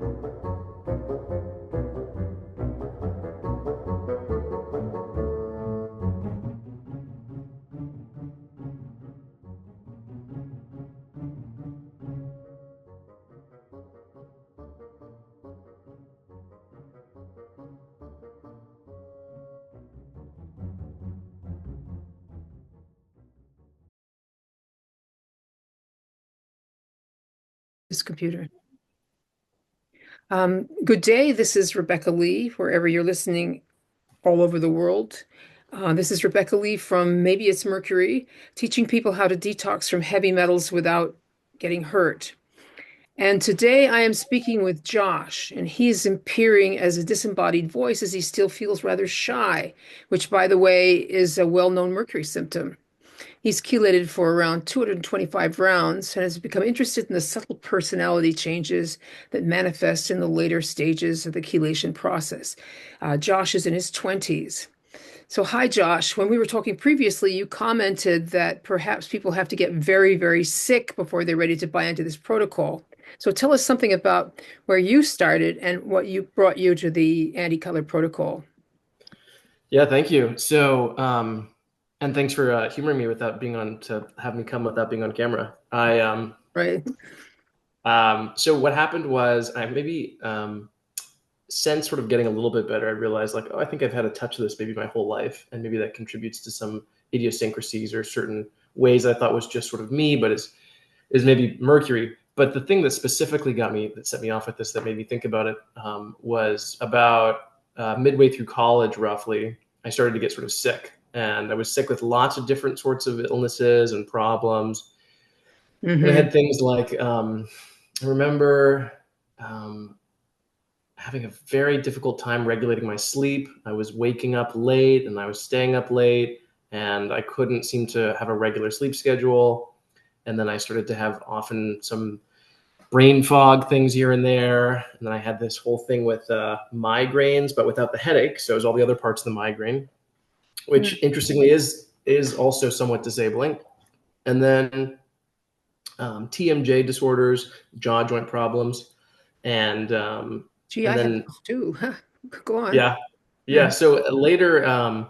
This computer. Good day. This is Rebecca Lee, wherever you're listening all over the world. This is Rebecca Lee from Maybe It's Mercury, teaching people how to detox from heavy metals without getting hurt. And today I am speaking with Josh, and he's appearing as a disembodied voice as he still feels rather shy, which, by the way, is a well-known Mercury symptom. He's chelated for around 225 rounds and has become interested in the subtle personality changes that manifest in the later stages of the chelation process. Josh is in his 20s. So, hi, Josh. When we were talking previously, you commented that perhaps people have to get very, very sick before they're ready to buy into this protocol. So tell us something about where you started and what brought you to the anti-color protocol. Yeah, thank you. So, and thanks for humoring me without being on, to have me come without being on camera. Right. So what happened was I maybe, since sort of getting a little bit better, I realized like, oh, I think I've had a touch of this maybe my whole life. And maybe that contributes to some idiosyncrasies or certain ways I thought was just sort of me, but is maybe Mercury. But the thing that specifically that set me off with this, that made me think about it, was about midway through college, roughly, I started to get sort of sick. And I was sick with lots of different sorts of illnesses and problems. Mm-hmm. And I had things like, I remember having a very difficult time regulating my sleep. I was waking up late and I was staying up late, and I couldn't seem to have a regular sleep schedule. And then I started to have often some brain fog things here and there. And then I had this whole thing with migraines, but without the headache. So it was all the other parts of the migraine, which interestingly is also somewhat disabling. And then TMJ disorders, jaw joint problems, and Gee, and I have then those too. Go on. Yeah. So later on,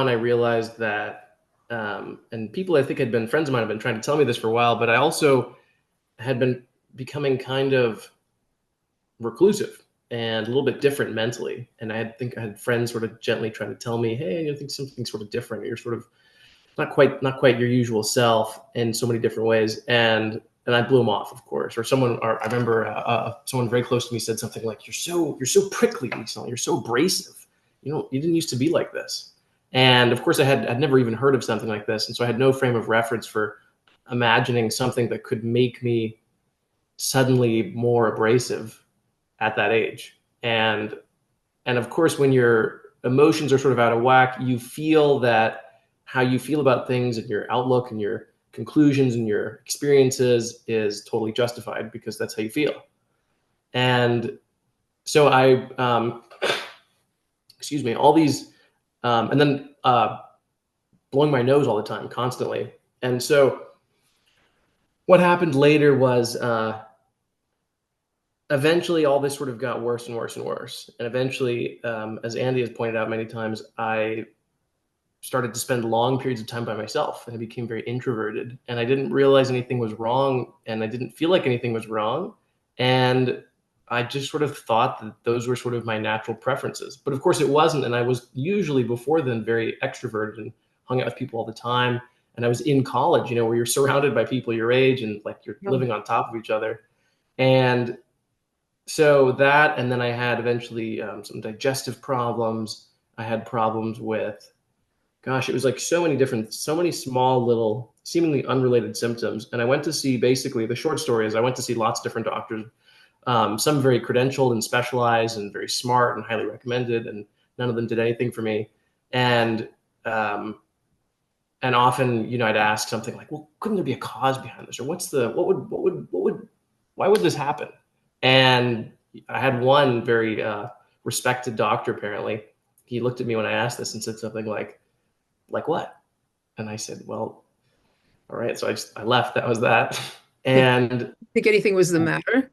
I realized that, and people I think had been friends of mine have been trying to tell me this for a while, but I also had been becoming kind of reclusive and a little bit different mentally. And I had friends sort of gently trying to tell me, hey, I think something's sort of different. You're sort of not quite your usual self in so many different ways. And I blew them off, of course. Or I remember someone very close to me said something like, you're so prickly recently. You're so abrasive. You didn't used to be like this. And of course I'd never even heard of something like this. And so I had no frame of reference for imagining something that could make me suddenly more abrasive at that age. And of course, when your emotions are sort of out of whack, you feel that how you feel about things and your outlook and your conclusions and your experiences is totally justified because that's how you feel. And so I, all these, and then blowing my nose all the time, constantly. And so what happened later was eventually all this sort of got worse and worse and worse. And eventually, as Andy has pointed out many times, I started to spend long periods of time by myself, and I became very introverted, and I didn't realize anything was wrong, and I didn't feel like anything was wrong. And I just sort of thought that those were sort of my natural preferences. But of course it wasn't. And I was usually before then very extroverted and hung out with people all the time. And I was in college, where you're surrounded by people your age and like you're living on top of each other. And so that, and then I had eventually some digestive problems. I had problems with, it was like so many small little seemingly unrelated symptoms. And I went to see, basically the short story is I went to see lots of different doctors, some very credentialed and specialized and very smart and highly recommended, and none of them did anything for me. And often, I'd ask something like, well, couldn't there be a cause behind this? Or why would this happen? And I had one very respected doctor, apparently. He looked at me when I asked this and said something like what? And I said, well, all right. So I left. That was that. Think And think anything was the matter?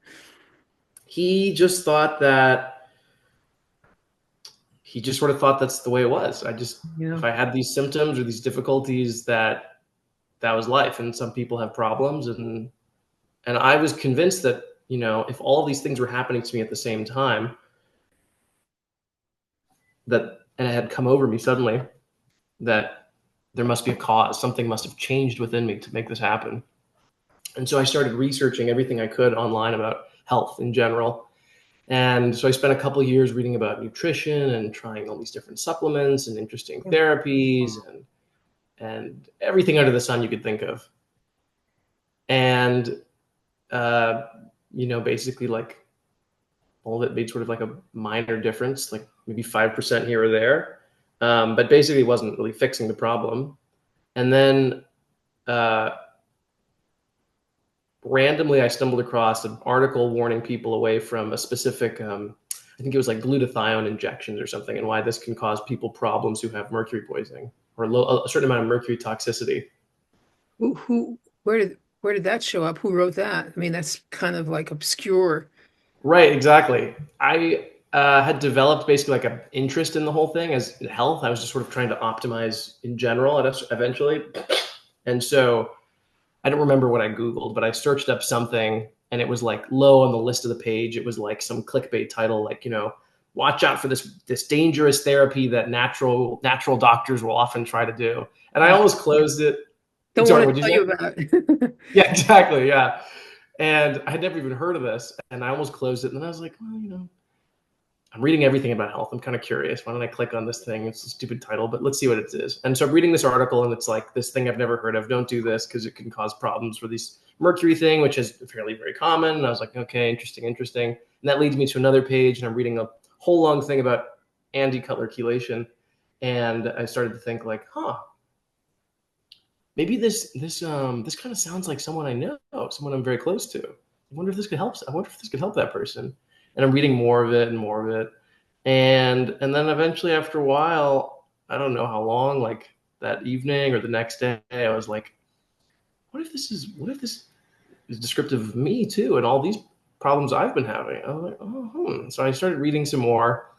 he just thought that he just sort of thought that's the way it was. Yeah. If I had these symptoms or these difficulties, that was life. And some people have problems. And I was convinced that, if all these things were happening to me at the same time, and it had come over me suddenly, that there must be a cause. Something must have changed within me to make this happen. And so I started researching everything I could online about health in general. And so I spent a couple of years reading about nutrition and trying all these different supplements and interesting therapies and everything under the sun you could think of. And basically, like, all of it made sort of like a minor difference, like maybe 5% here or there. But basically it wasn't really fixing the problem. And then randomly I stumbled across an article warning people away from a specific, I think it was like glutathione injections or something, and why this can cause people problems who have mercury poisoning or a certain amount of mercury toxicity. Who where did that show up? Who wrote that? I mean, that's kind of like obscure. Right, exactly. I had developed basically like an interest in the whole thing as in health. I was just sort of trying to optimize in general eventually. And so I don't remember what I Googled, but I searched up something and it was like low on the list of the page. It was like some clickbait title, like, watch out for this dangerous therapy that natural doctors will often try to do. And I Uh, almost closed it. don't Sorry, want to what'd you tell say? you about it. Yeah, exactly. Yeah. And I had never even heard of this, and I almost closed it. And then I was like, well, I'm reading everything about health. I'm kind of curious. Why don't I click on this thing? It's a stupid title, but let's see what it is. And so I'm reading this article, and it's like this thing I've never heard of. Don't do this because it can cause problems for this mercury thing, which is apparently very common. And I was like, okay, interesting. And that leads me to another page, and I'm reading a whole long thing about anti-color chelation. And I started to think like, maybe this kind of sounds like someone I know, someone I'm very close to. I wonder if this could help. I wonder if this could help that person. And I'm reading more of it and more of it. And then eventually, after a while, I don't know how long, like that evening or the next day, I was like, what if this is descriptive of me too, and all these problems I've been having? I was like, So I started reading some more.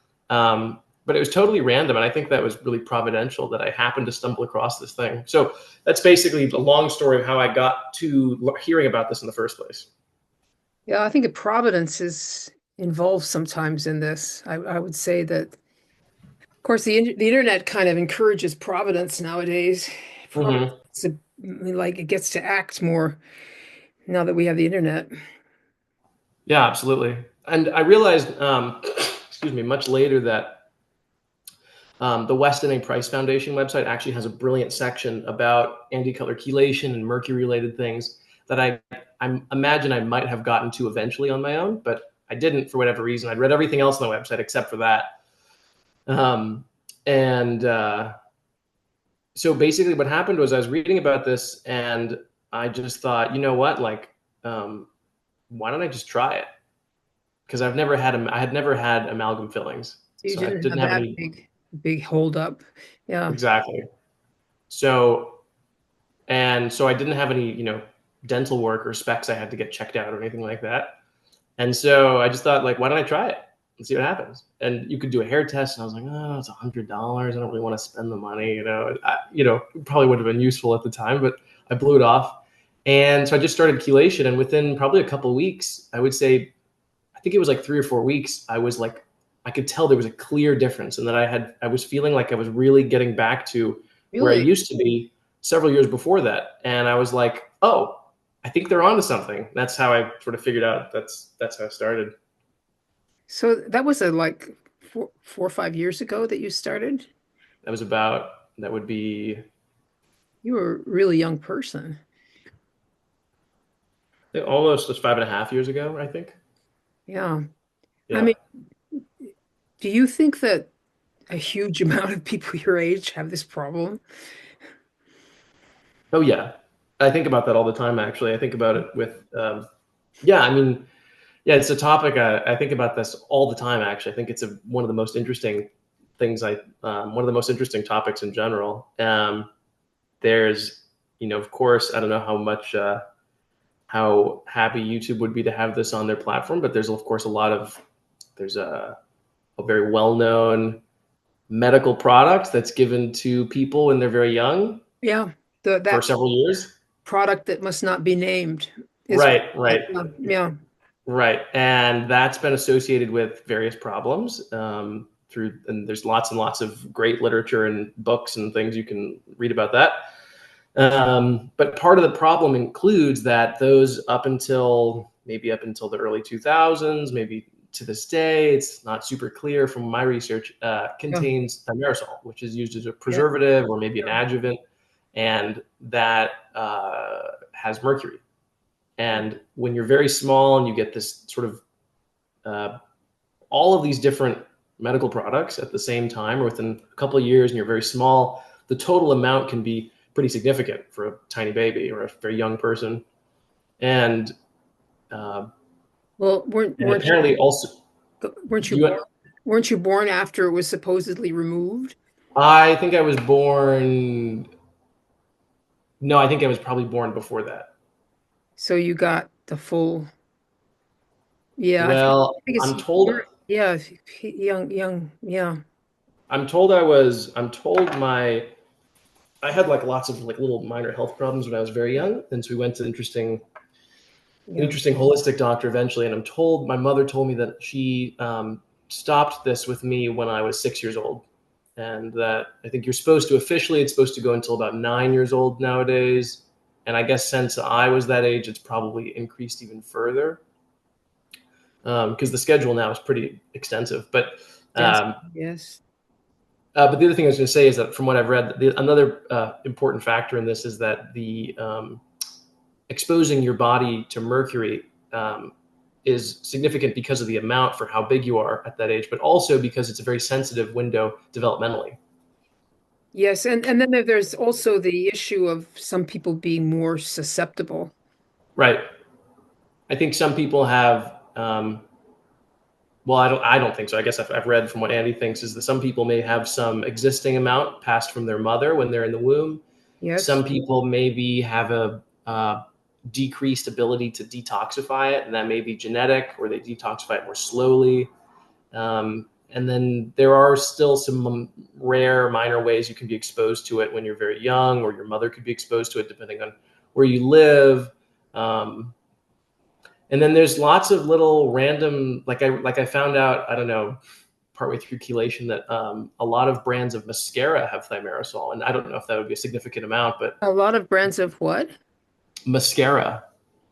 But it was totally random, and I think that was really providential that I happened to stumble across this thing. So that's basically the long story of how I got to hearing about this in the first place. Yeah, I think providence is involved sometimes in this. I would say that, of course, the internet kind of encourages providence nowadays. Providence, Hmm. like it gets to act more now that we have the internet. Yeah, absolutely. And I realized, excuse me, much later that the Weston A. Price Foundation website actually has a brilliant section about anti-color chelation and mercury-related things that I imagine I might have gotten to eventually on my own, but I didn't for whatever reason. I'd read everything else on the website except for that. And so basically what happened was I was reading about this and I just thought, you know what, like, why don't I just try it? Because I had never had amalgam fillings. So you So I didn't didn't have have that any. big hold up. Yeah. Exactly. So, and so I didn't have any, dental work or specs I had to get checked out or anything like that. And so I just thought, like, why don't I try it and see what happens? And you could do a hair test, and I was like, oh, it's $100. I don't really want to spend the money, it probably would have been useful at the time, but I blew it off. And so I just started chelation, and within probably a couple of weeks, I would say, I think it was like 3 or 4 weeks, I was like, I could tell there was a clear difference, and that I was feeling like I was really getting back to where I Really? used to be several years before that. And I was like, oh, I think they're onto something. That's how I sort of figured out that's how it started. So that was like 4 or 5 years ago that you started? That would be You were a really young person. almost just 5.5 years ago, I think. Yeah. I Yeah. mean, do you think that a huge amount of people your age have this problem? Oh yeah. I think about that all the time, actually. I think about it with, yeah, I mean, yeah, it's a topic I think about this all the time, actually. I think it's one of the most interesting one of the most interesting topics in general. There's, of course, I don't know how much how happy YouTube would be to have this on their platform. But there's of course there's a very well known medical product that's given to people when they're very young Yeah. for That several years. product that must not be named is Right, right, yeah. right. And that's been associated with various problems and there's lots and lots of great literature and books and things you can read about that. But part of the problem includes that those up until the early 2000s, maybe to this day, it's not super clear from my research, Yeah. contains thimerosal, which is used as a Yeah. preservative or maybe an adjuvant, and that has mercury. And when you're very small and you get this sort of all of these different medical products at the same time or within a couple of years and you're very small, the total amount can be pretty significant for a tiny baby or a very young person. And uh, Well, and apparently also weren't you born you weren't you born after it was supposedly removed? I think I was born no, I think I was probably born before that. So you got the full, yeah, Well, I think it's I'm told yeah, young, yeah, I'm told I had like lots of like little minor health problems when I was very young, and so we went to an yeah. interesting holistic doctor eventually. And my mother told me that she stopped this with me when I was 6 years old, and that I think it's supposed to go until about 9 years old nowadays. And I guess since I was that age, it's probably increased even further because the schedule now is pretty extensive. Yes, Um, yes. but the other thing I was going to say is that from what I've read, another important factor in this is that the exposing your body to mercury is significant because of the amount for how big you are at that age, but also because it's a very sensitive window developmentally. Yes, and then there's also the issue of some people being more susceptible. Right. I think some people have. Well, I don't think so. I guess I've read from what Andy thinks is that some people may have some existing amount passed from their mother when they're in the womb. Yes. Some people maybe have a decreased ability to detoxify it, and that may be genetic, or they detoxify it more slowly. And then there are still some rare minor ways you can be exposed to it when you're very young, or your mother could be exposed to it depending on where you live. Um, and then there's lots of little random, like I found out, I don't know, partway through chelation that a lot of brands of mascara have thimerosal, and I don't know if that would be a significant amount, but A lot of brands of what? mascara.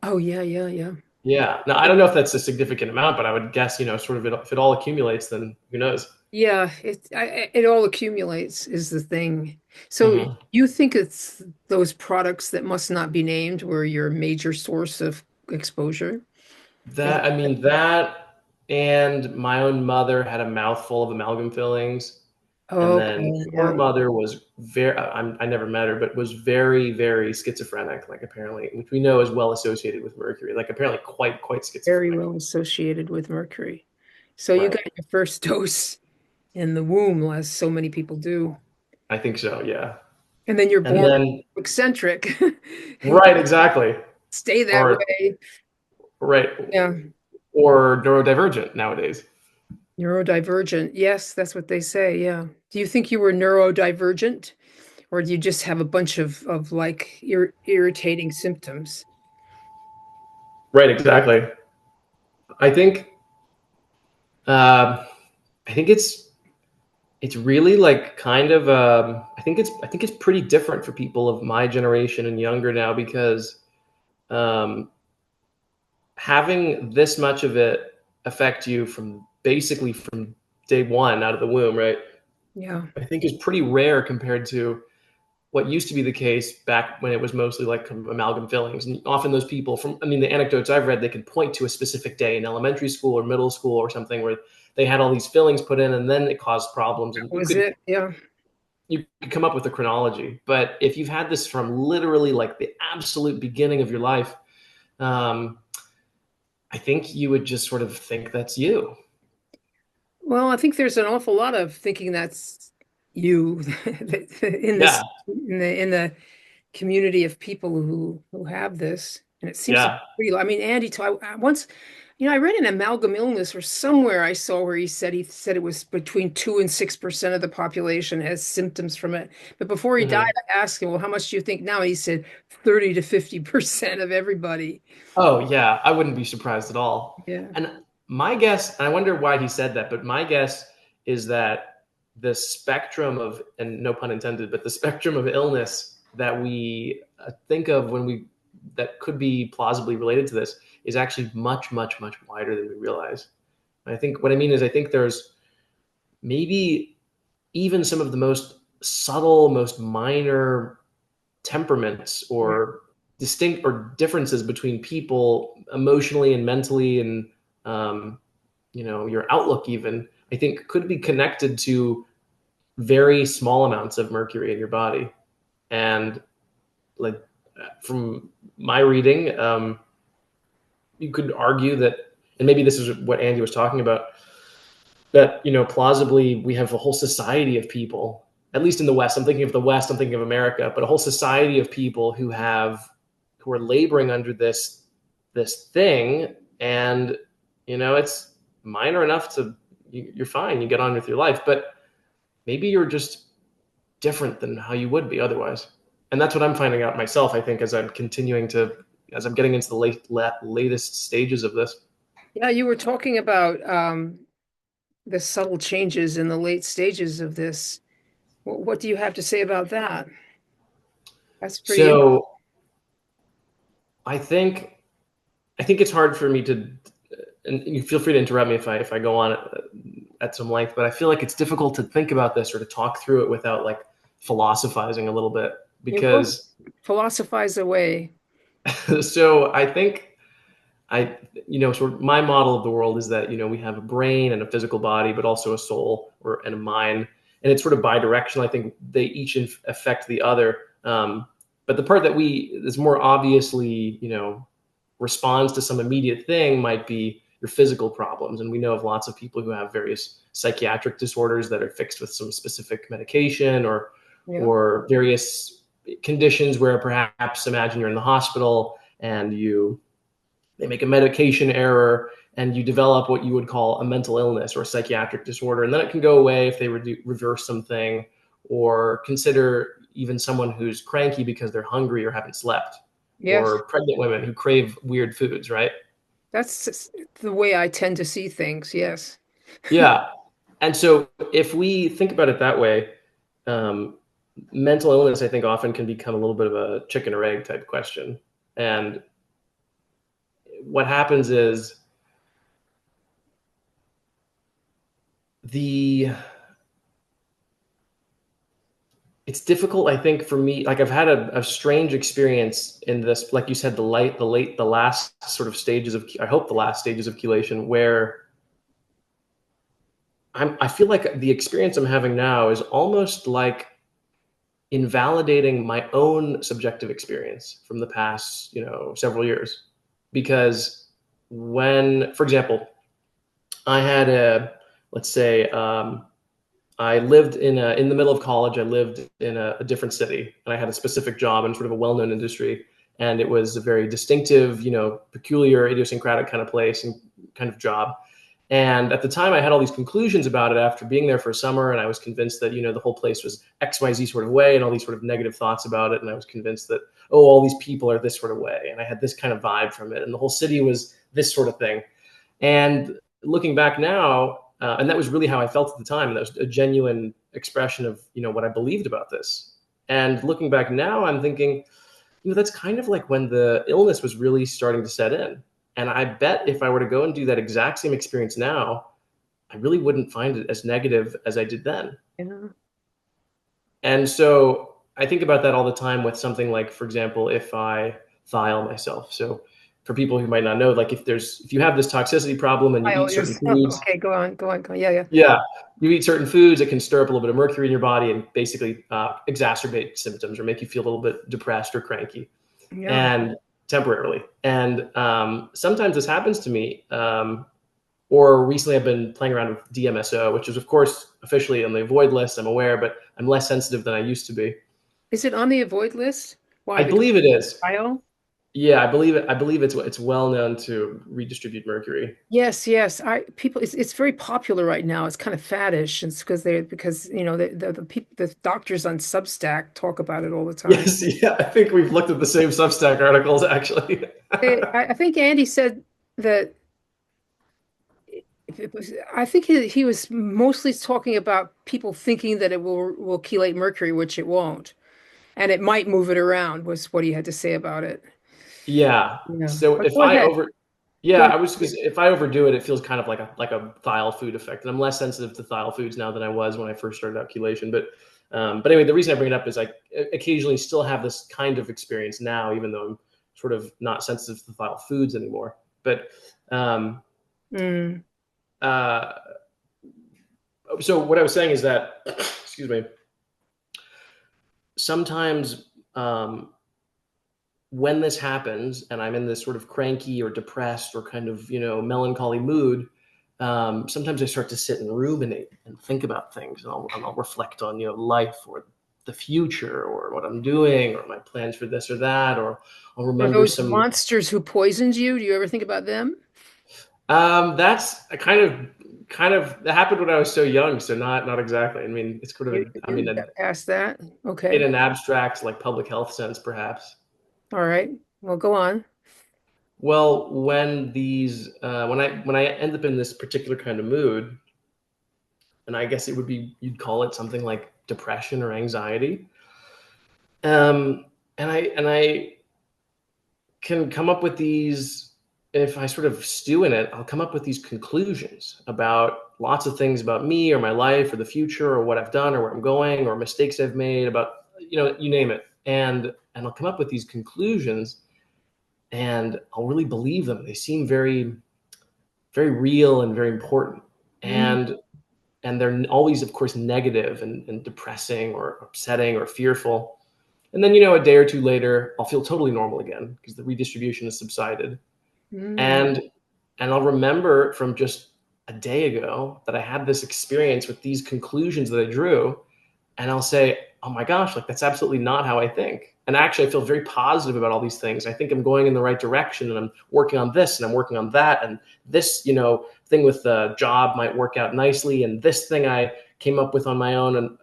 Oh, yeah, yeah, yeah. Yeah. Now I don't know if that's a significant amount, but I would guess, sort of if it all accumulates, then who knows? Yeah, it all accumulates is the thing. So Hmm. you think it's those products that must not be named were your major source of exposure? Is I mean, that and my own mother had a mouthful of amalgam fillings. And then okay, her yeah. mother was I never met her, but was very, very schizophrenic, like apparently, which we know is well associated with mercury, like apparently quite Very schizophrenic. well associated with mercury. So you Right. got your first dose in the womb, as so many people do. I think so. Yeah. And then you're And born then, eccentric and right, exactly. stay that Or, way. right. Yeah. Or neurodivergent nowadays. Neurodivergent. Yes, that's what they say. Yeah. Do you think you were neurodivergent, or do you just have a bunch of like irritating symptoms? Right. Exactly. I think, uh, I think it's really like kind of, I think it's pretty different for people of my generation and younger now because, um, having this much of it affect you from basically from day one out of the womb, right? Yeah. I think is pretty rare compared to what used to be the case back when it was mostly like amalgam fillings. And often those people I mean, the anecdotes I've read, they can point to a specific day in elementary school or middle school or something where they had all these fillings put in and then it caused problems. And That was it. Yeah. you could come up with a chronology. But if you've had this from literally like the absolute beginning of your life, um, I think you would just sort of think that's you. Well, I think there's an awful lot of thinking that's you in Yeah. this in the community of people who have this. And it seems to be Yeah. pretty low. I mean, Andy, I once, I read an amalgam illness or somewhere I saw where he said it was between 2 and 6% of the population has symptoms from it. But before he died, Hmm. I asked him, well, how much do you think now? And he said 30 to 50% of everybody. Oh, yeah. I wouldn't be surprised at all. Yeah. And my guess, and I wonder why he said that, but my guess is that the spectrum of, and no pun intended, but the spectrum of illness that we think of that could be plausibly related to this is actually much, much, much wider than we realize. I think what I mean is I think there's maybe even some of the most subtle, most minor temperaments Yeah. or distinct or differences between people emotionally and mentally and um, your outlook even I think could be connected to very small amounts of mercury in your body. And like from my reading, you could argue that, and maybe this is what Andy was talking about, that plausibly we have a whole society of people, at least in the West. I'm thinking of the West, I'm thinking of America, but a whole society of people who are laboring under this thing. And it's minor enough to, you're fine, you get on with your life, but maybe you're just different than how you would be otherwise. And that's what I'm finding out myself, I think, as I'm getting into the latest stages of this. Yeah, you were talking about the subtle changes in the late stages of this. What do you have to say about that? That's pretty interesting. So I think it's hard for me to, and you feel free to interrupt me if I go on at some length, but I feel like it's difficult to think about this or to talk through it without like philosophizing a little bit You go because philosophize away. so I think sort of my model of the world is that, we have a brain and a physical body, but also a soul and a mind. And it's sort of bi-directional. I think they each affect the other. But the part that is more obviously, responds to some immediate thing might be your physical problems. And we know of lots of people who have various psychiatric disorders that are fixed with some specific medication Yeah. or various conditions where perhaps imagine you're in the hospital and they make a medication error and you develop what you would call a mental illness or a psychiatric disorder. And then it can go away if they reverse something, or consider even someone who's cranky because they're hungry or haven't slept, Yes. or pregnant women who crave weird foods, right? That's the way I tend to see things. Yes. Yeah. And so if we think about it that way, um, mental illness, I think, often can become a little bit of a chicken or egg type question. And what happens is the it's difficult, I think, for me. Like I've had a strange experience in this, like you said, the last sort of stages of, I hope the last stages of chelation, where I feel like the experience I'm having now is almost like invalidating my own subjective experience from the past, several years. Because when, for example, I had let's say, I lived in the middle of college. I lived in a different city, and I had a specific job in sort of a well-known industry, and it was a very distinctive, peculiar, idiosyncratic kind of place and kind of job. And at the time, I had all these conclusions about it after being there for a summer, and I was convinced that the whole place was XYZ sort of way, and all these sort of negative thoughts about it. And I was convinced that, oh, all these people are this sort of way, and I had this kind of vibe from it, and the whole city was this sort of thing. And looking back now, and that was really how I felt at the time. And that was a genuine expression of, what I believed about this. And looking back now, I'm thinking, that's kind of like when the illness was really starting to set in. And I bet if I were to go and do that exact same experience now, I really wouldn't find it as negative as I did then. Yeah. And so I think about that all the time with something like, for example, if I thiol myself. So for people who might not know, like if you have this toxicity problem and you I eat owe certain yourself. foods, Okay, go on, go on, go on. Yeah, yeah. yeah, you eat certain foods, it can stir up a little bit of mercury in your body and basically exacerbate symptoms or make you feel a little bit depressed or cranky, Yeah. and temporarily. And sometimes this happens to me. Or recently, I've been playing around with DMSO, which is, of course, officially on the avoid list. I'm aware, but I'm less sensitive than I used to be. Is it on the avoid list? Why? I Because believe it is. bio? Yeah, I believe it's well known to redistribute mercury. Yes, yes. It's very popular right now. It's kind of faddish. It's because the people the doctors on Substack talk about it all the time. Yes, yeah, I think we've looked at the same Substack articles actually. I think Andy said that I think he was mostly talking about people thinking that it will chelate mercury, which it won't, and it might move it around, was what he had to say about it. Yeah. Yeah, So but if go I ahead. over Go yeah, ahead. I was because if I overdo it, it feels kind of like a thiol food effect. And I'm less sensitive to thiol foods now than I was when I first started out chelation. But anyway, the reason I bring it up is I occasionally still have this kind of experience now, even though I'm sort of not sensitive to thiol foods anymore. But um, Mm, uh, so what I was saying is that, excuse me, sometimes when this happens and I'm in this sort of cranky or depressed or kind of, melancholy mood, sometimes I start to sit and ruminate and think about things, and I'll reflect on, life or the future or what I'm doing or my plans for this or that, or I'll are remember those some. monsters who poisoned you? Do you ever think about them? That's a kind of that happened when I was so young, so not exactly. I mean, it's sort of You got past that. in Okay. an abstract like public health sense, perhaps. All right. Well, go on. Well, when I end up in this particular kind of mood, and I guess it would be you'd call it something like depression or anxiety. And I can come up with these. If I sort of stew in it, I'll come up with these conclusions about lots of things about me or my life or the future or what I've done or where I'm going or mistakes I've made about, you name it. And I'll come up with these conclusions and I'll really believe them. They seem very, very real and very important. Mm, And they're always, of course, negative and depressing or upsetting or fearful. And then, a day or two later, I'll feel totally normal again because the redistribution has subsided. mm, And I'll remember from just a day ago that I had this experience with these conclusions that I drew, and I'll say, oh my gosh, like that's absolutely not how I think. And actually, I feel very positive about all these things. I think I'm going in the right direction, and I'm working on this, and I'm working on that, and this, thing with the job might work out nicely, and this thing I came up with on my own, and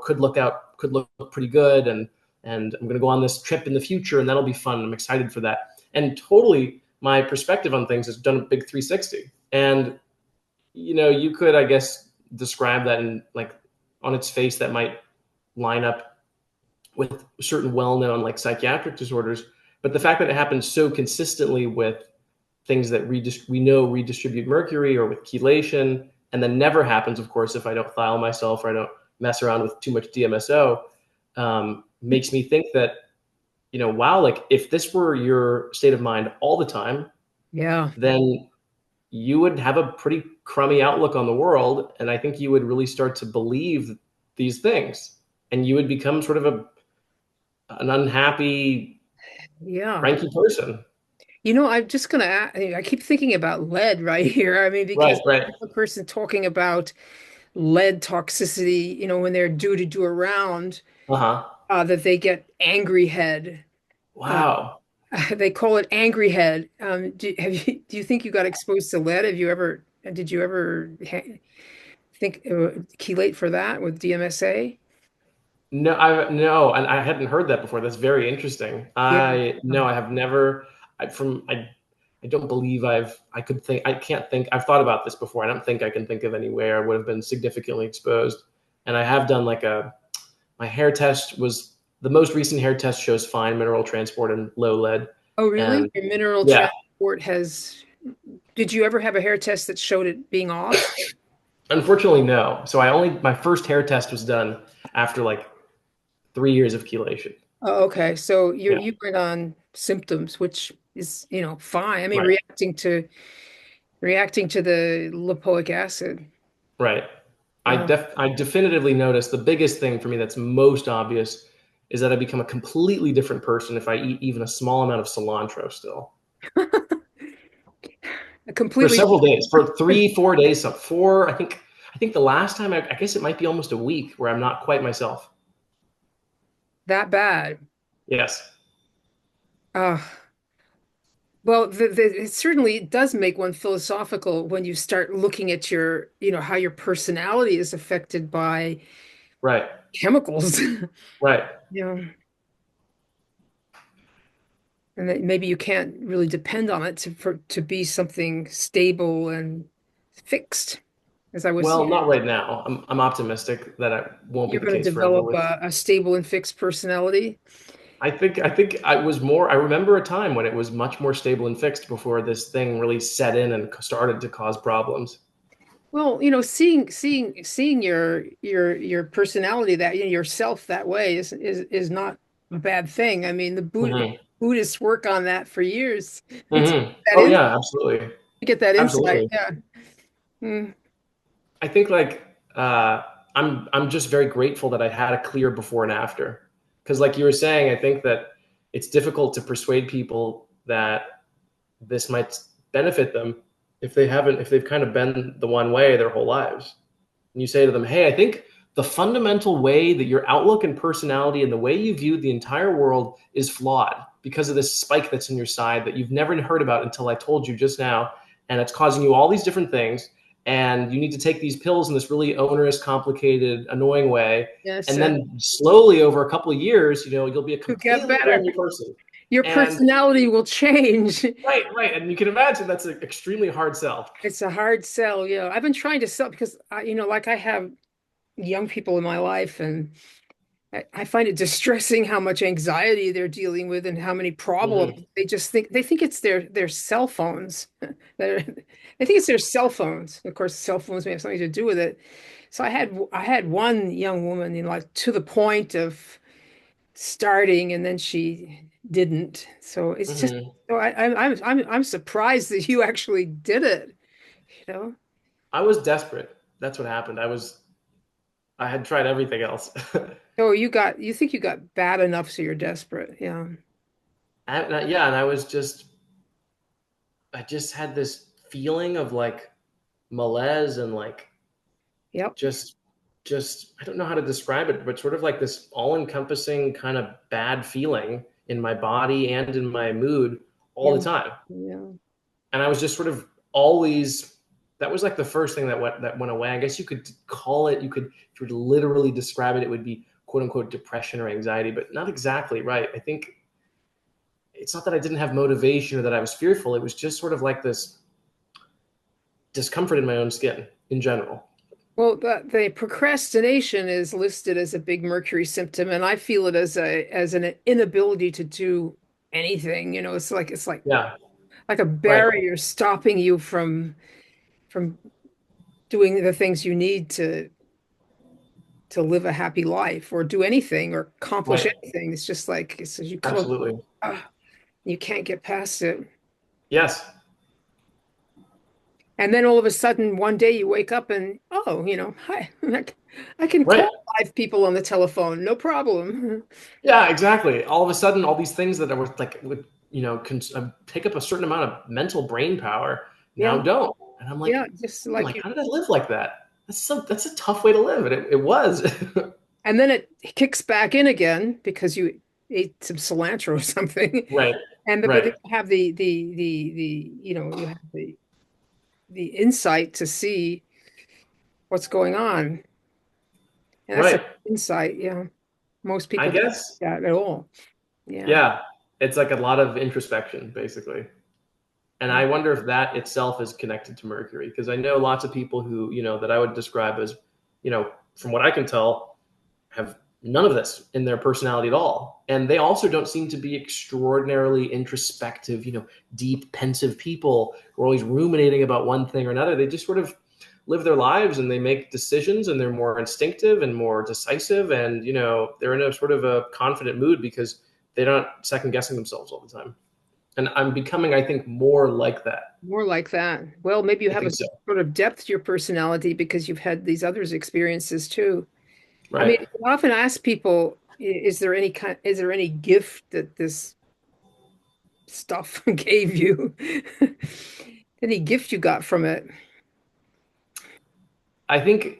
could look pretty good, and I'm going to go on this trip in the future, and that'll be fun. I'm excited for that, and totally my perspective on things has done a big 360. And you could, I guess, describe that in like on its face that might line up with certain well-known like psychiatric disorders, but the fact that it happens so consistently with things that we know redistribute mercury or with chelation, and then never happens, of course, if I don't thiol myself or I don't mess around with too much DMSO, makes me think that, wow, like if this were your state of mind all the time, yeah. then you would have a pretty crummy outlook on the world. And I think you would really start to believe these things, and you would become sort of an unhappy, Yeah. cranky person. I'm just gonna I keep thinking about lead right here. I mean, Right, because right. the person talking about lead toxicity, when they're due to do a round, Uh-huh. that they get angry head. Uh, Wow. they call it angry head. Do you think you got exposed to lead? Did you ever think chelate for that with DMSA? No, no, and I hadn't heard that before. That's very interesting. Yeah. I have never. I don't believe I can't think. I've thought about this before. I don't think I can think of anywhere I would have been significantly exposed. And I have done my hair test was the most recent hair test shows fine mineral transport and low lead. Oh, really? And Your mineral yeah, transport has. Did you ever have a hair test that showed it being off? unfortunately, no. So my first hair test was done after like 3 years of chelation. Oh, okay. So Yeah, you bring on symptoms, which is, fine. I mean, right, reacting to the lipoic acid. right. Yeah. I definitively noticed the biggest thing for me that's most obvious is that I become a completely different person if I eat even a small amount of cilantro still A for completely several days, for 3, 4 days, so four. I think the last time I guess it might be almost a week where I'm not quite myself. that bad. Yes. Uh, Well, it certainly does make one philosophical when you start looking at how your personality is affected by Right. chemicals. Right. Yeah. And that maybe you can't really depend on it to be something stable and fixed. As I was, Well, not right now. I'm optimistic that it won't be you're the going to case forever develop with. a stable and fixed personality. I think I was more. I remember a time when it was much more stable and fixed before this thing really set in and started to cause problems. Well, seeing your personality that, yourself that way is not a bad thing. I mean, Hmm. Buddhists work on that for years. It's Hmm. that Oh in yeah, absolutely, to get that insight. absolutely. Yeah. Mm, I think like I'm just very grateful that I had a clear before and after. Because like you were saying, I think that it's difficult to persuade people that this might benefit them if they've kind of been the one way their whole lives. And you say to them, "Hey, I think the fundamental way that your outlook and personality and the way you view the entire world is flawed because of this spike that's in your side that you've never heard about until I told you just now, and it's causing you all these different things, and you need to take these pills in this really onerous, complicated, annoying way, yes, and then slowly over a couple of years, you'll be a to get completely better. brand new person." Your And personality will change. right, right, and you can imagine that's an extremely hard sell. It's a hard sell. Yeah. I've been trying to sell because like I have young people in my life, and I find it distressing how much anxiety they're dealing with and how many problems Hmm. they think it's their cell phones. They think it's their cell phones. Of course, cell phones may have something to do with it. So I had one young woman, like to the point of starting, and then she didn't. So it's just Hmm. so I'm surprised that you actually did it, you know. I was desperate. That's what happened. I had tried everything else. So you think you got bad enough so you're desperate. Yeah. Yeah, and I just had this feeling of like malaise and like Yep. just I don't know how to describe it, but sort of like this all-encompassing kind of bad feeling in my body and in my mood all the Yeah. time. Yeah. And I was just sort of always that was like the first thing that went away. I guess you could call it, if you were to literally describe it, it would be quote unquote depression or anxiety, but not exactly right. I think it's not that I didn't have motivation or that I was fearful. It was just sort of like this discomfort in my own skin in general. Well, the procrastination is listed as a big Mercury symptom, and I feel it as an inability to do anything. It's like Yeah, like a right, barrier stopping you from doing the things you need to live a happy life or do anything or accomplish right. anything. It's just like it's you come up, Absolutely. you can't get past it. Yes. And then all of a sudden, one day you wake up and, oh, hi, I can Right. call 5 people on the telephone, no problem. Yeah, exactly. All of a sudden, all these things that were like would take up a certain amount of mental brain power now Yeah, don't. And I'm like, yeah, just I'm like like, how did I live like that? That's a tough way to live, and it was. and then it kicks back in again because you ate some cilantro or something. Right. But Right. you have you have the insight to see what's going on. And that's an Right. insight, yeah. Most I people don't guess. have that at all. Yeah. Yeah. It's like a lot of introspection, basically. And I wonder if that itself is connected to Mercury, because I know lots of people who, that I would describe as, from what I can tell, have none of this in their personality at all. And they also don't seem to be extraordinarily introspective, deep, pensive people who are always ruminating about one thing or another. They just sort of live their lives and they make decisions and they're more instinctive and more decisive. And, they're in a sort of a confident mood because they're not second guessing themselves all the time. And I'm becoming, I think, more like that. More like that. Well, maybe you I have a think so. sort of depth to your personality because you've had these others experiences too. I mean, Right. I often ask people, is there any gift that this stuff gave you? Any gift you got from it? I think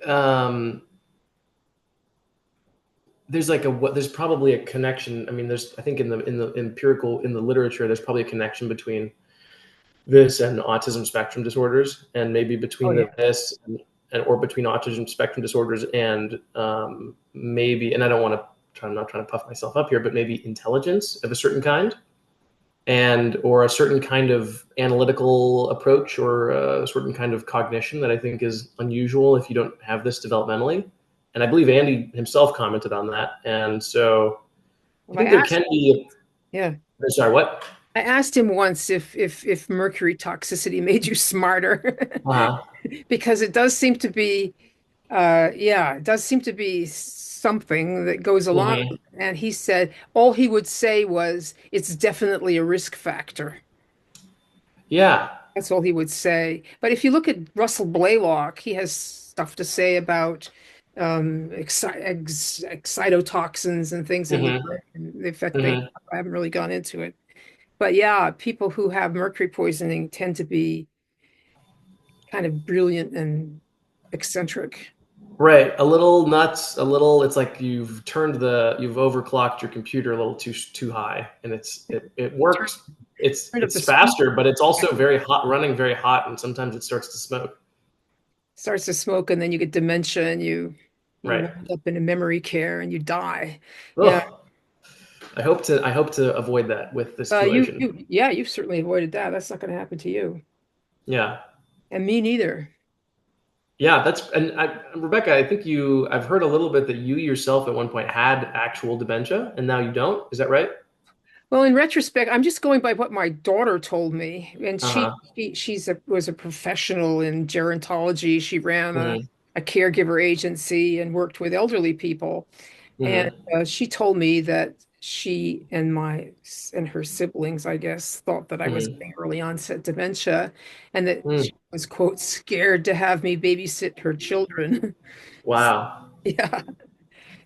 there's probably a connection. I mean, I think in the empirical in the literature, there's probably a connection between this and autism spectrum disorders, and maybe Oh between yeah. this and or between autism spectrum disorders and maybe, and I don't want to try, I'm not trying to puff myself up here, but maybe intelligence of a certain kind, and or a certain kind of analytical approach or a certain kind of cognition that I think is unusual if you don't have this developmentally. And I believe Andy himself commented on that. And so I Well, think there can be. yeah. Sorry, what? I asked him once if mercury toxicity made you smarter, Uh-huh. because it does seem to be, yeah, it does seem to be something that goes along. Hmm. And he said all he would say was, "It's definitely a risk factor." Yeah. That's all he would say. But if you look at Russell Blaylock, he has stuff to say about excitotoxins and things in the Hmm. brain, and the effect they have. Hmm. I haven't really gone into it. But yeah, people who have mercury poisoning tend to be kind of brilliant and eccentric. Right. A little nuts, a little, it's like you've overclocked your computer a little too high, and it Turn, works. turn up the It's speed, faster, but it's also very hot, running very hot, and sometimes it starts to smoke. starts to smoke, and then you get dementia, and you Right. wind up in a memory care and you die. Yeah. Oh, I hope to avoid that with this chelation. Yeah, you've certainly avoided that. That's not going to happen to you. Yeah. And me neither. Yeah, Rebecca, I think I've heard a little bit that you yourself at one point had actual dementia and now you don't. Is that right? Well, in retrospect, I'm just going by what my daughter told me, and Uh-huh. was a professional in gerontology. She ran Hmm. a caregiver agency and worked with elderly people, and Hmm. she told me that she and her siblings, I guess, thought that I was Hmm. getting early onset dementia, and that Mm. she was, quote, scared to have me babysit her children. Wow. Yeah.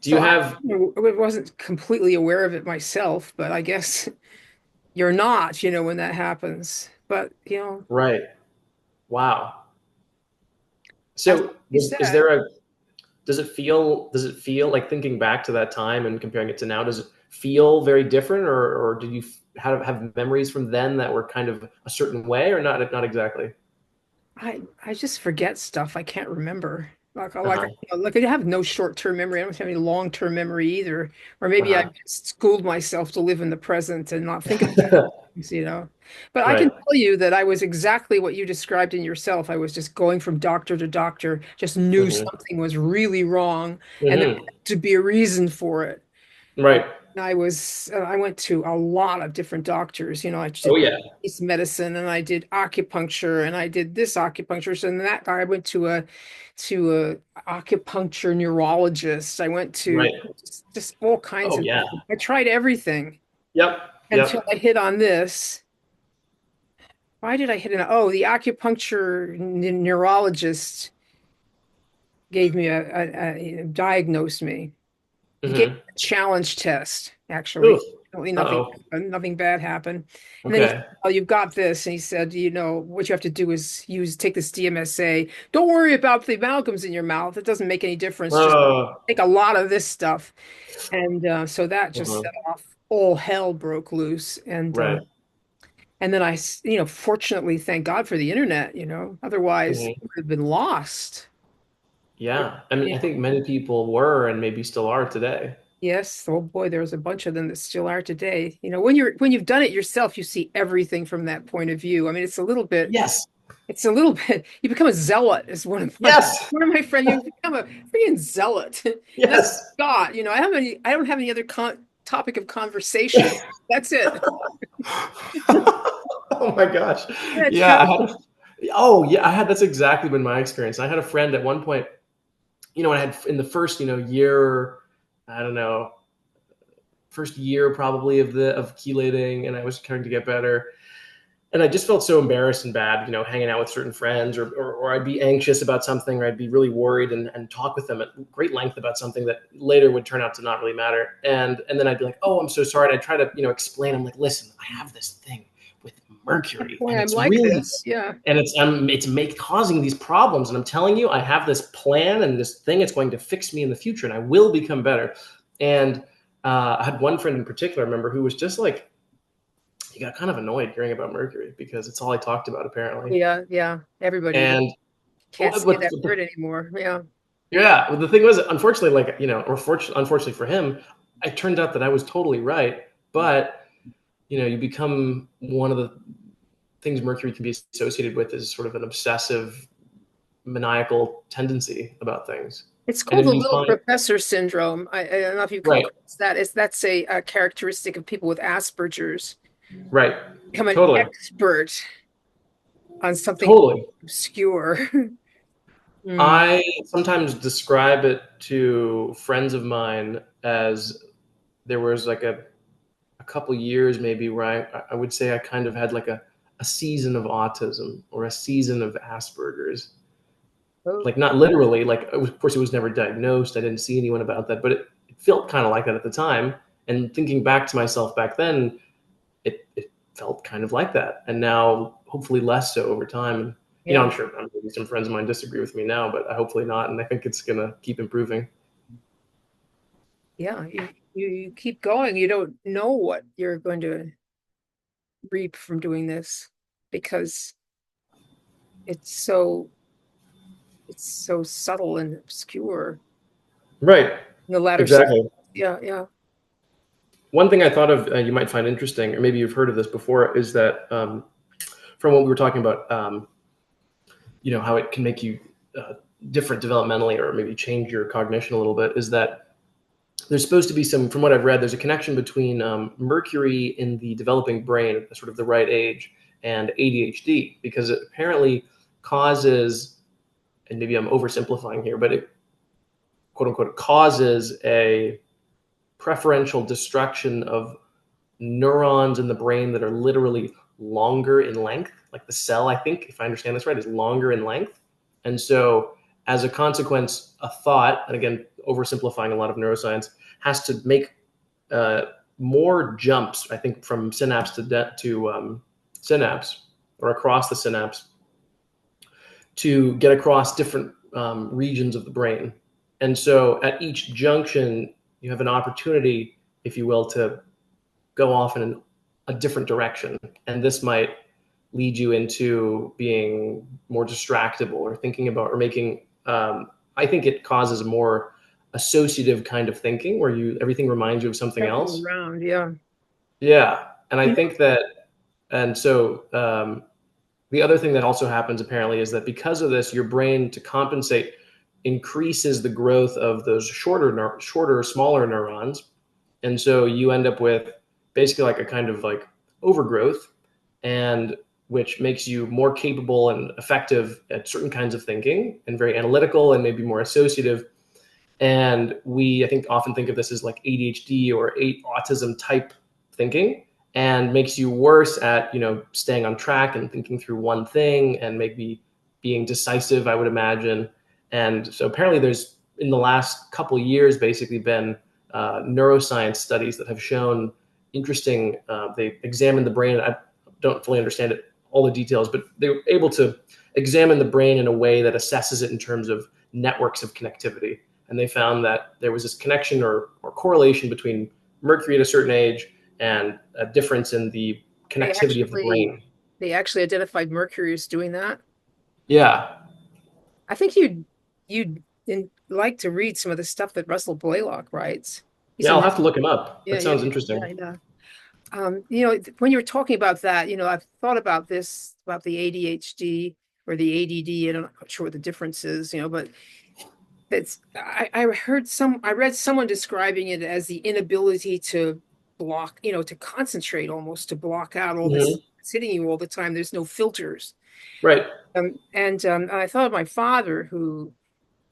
Do you So have I wasn't completely aware of it myself, but I guess you're not, when that happens. But, right? Wow. as So you said, is there a does it feel like, thinking back to that time and comparing it to now, does it feel very different, or did you have memories from then that were kind of a certain way, or not exactly? I just forget stuff I can't remember. Uh-huh. Like I have no short-term memory. I don't have any long-term memory either. Or maybe Uh-huh. I've just schooled myself to live in the present and not think about things. But I can Right. tell you that I was exactly what you described in yourself. I was just going from doctor to doctor, just knew Hmm. something was really wrong, and there Hmm. had to be a reason for it. And Right. I went to a lot of different doctors. I Oh did yeah. East medicine, and I did acupuncture, and I did this acupuncture. So, and that I went to a acupuncture neurologist. I went to Right. just all kinds Oh of yeah. different. I tried everything Yep. until Yep. I hit on this. Why did I hit on? Oh, the acupuncture neurologist gave me diagnosed me. He gave me Hmm. a challenge test, actually. Oof. Really nothing Uh-oh. happened, nothing bad happened. And then he said, Okay. "Oh, you've got this." And he said, what you have to do is take this DMSA. Don't worry about the amalgams in your mouth. It doesn't make any difference. Just Oh. take a lot of this stuff. And so that just Uh-huh. set off. All hell broke loose. Right. And then fortunately, thank God for the internet. Otherwise, it Hmm. would have been lost. Yeah. I mean, You I know, think many people were and maybe still are today. Yes, oh boy, there's a bunch of them that still are today. When you've done it yourself, you see everything from that point of view. I mean, Yes. it's a little bit, you become a zealot, is one of my Yes. one of my friends. You become a freaking zealot. And that's Yes. God. I don't have any other topic of conversation. That's it. Oh my gosh. Yeah, Yeah, tell oh yeah, that's exactly been my experience. I had a friend at one point, when I had in the first, year, I don't know, first year probably of chelating, and I was trying to get better. And I just felt so embarrassed and bad, hanging out with certain friends, or I'd be anxious about something, or I'd be really worried and talk with them at great length about something that later would turn out to not really matter. And then I'd be like, oh, I'm so sorry. And I'd try to, explain. I'm like, listen, I have this thing with mercury, boy, and I'm it's like really, this. Yeah. and it's causing these problems. And I'm telling you, I have this plan and this thing. It's going to fix me in the future, and I will become better. And I had one friend in particular, I remember, who was just like he got kind of annoyed hearing about Mercury because it's all I talked about apparently. Yeah, yeah. Everybody And can't well, say that word anymore. Yeah. yeah, well, the thing was, unfortunately, like or unfortunately for him, it turned out that I was totally right. But you become one of the things Mercury can be associated with is sort of an obsessive, maniacal tendency about things. It's And called then the you little find, professor syndrome. I don't know if you've come right, across that. That's a characteristic of people with Asperger's. right, Become an totally, expert on something totally. obscure. Mm. I sometimes describe it to friends of mine as there was like a couple years maybe where I would say I kind of had like a season of autism or a season of Asperger's. Oh, Like not literally, like of course it was never diagnosed. I didn't see anyone about that, but it felt kind of like that at the time. And thinking back to myself back then, it felt kind of like that. And now hopefully less so over time. And yeah. I'm sure maybe some friends of mine disagree with me now, but hopefully not. And I think it's gonna keep improving. Yeah. You keep going. You don't know what you're going to reap from doing this because it's so it's so subtle and obscure Right. in the latter stage. Exactly. Yeah, yeah. One thing I thought of you might find interesting, or maybe you've heard of this before, is that from what we were talking about, how it can make you different developmentally or maybe change your cognition a little bit, is that there's supposed to be some, from what I've read, there's a connection between mercury in the developing brain at sort of the right age and ADHD, because it apparently causes, and maybe I'm oversimplifying here, but it quote unquote causes a preferential destruction of neurons in the brain that are literally longer in length. Like the cell, I think, if I understand this right, is longer in length. And so, as a consequence, a thought, and again, oversimplifying a lot of neuroscience, has to make uh, more jumps, I think, from synapse to synapse or across the synapse to get across different regions of the brain. And so, at each junction, you have an opportunity, if you will, to go off in a different direction. And this might lead you into being more distractible or thinking about or making, I think it causes more associative kind of thinking where everything reminds you of something Jumping else. around, yeah. Yeah. And I You know, think that, and so the other thing that also happens apparently is that because of this, your brain, to compensate, increases the growth of those shorter, smaller neurons. And so you end up with basically like a kind of like overgrowth, and which makes you more capable and effective at certain kinds of thinking and very analytical and maybe more associative. And I think, often think of this as like ADHD or autism type thinking, and makes you worse at, staying on track and thinking through one thing and maybe being decisive, I would imagine. And so apparently there's, in the last couple of years, basically been neuroscience studies that have shown interesting, they examined the brain. I don't fully understand it, all the details, but they were able to examine the brain in a way that assesses it in terms of networks of connectivity. And they found that there was this connection or correlation between mercury at a certain age and a difference in the they connectivity of the actually brain. they actually identified Mercury as doing that. Yeah. I think you'd like to read some of the stuff that Russell Blaylock writes. He's Yeah, a I'll neuro, have to look him up. yeah, That yeah, sounds yeah, interesting. yeah. When you were talking about that, I've thought about this, about the ADHD or the ADD. I'm not sure what the difference is, but I read someone describing it as the inability to block, to concentrate, almost to block out all this Hmm. hitting you all the time. There's no filters. Right. And I thought of my father, who,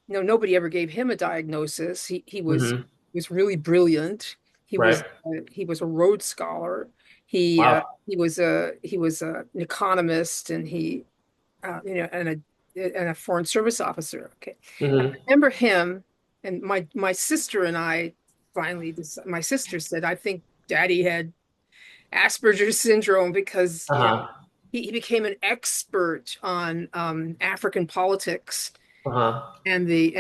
nobody ever gave him a diagnosis. Hmm. Was really brilliant. Right. He was a Rhodes Scholar. He uh, Wow. he was an economist, and and a foreign service officer. Okay, I Hmm. remember him, and my sister and I my sister said, I think Daddy had Asperger's syndrome because Uh-huh. he became an expert on African politics Uh-huh. and the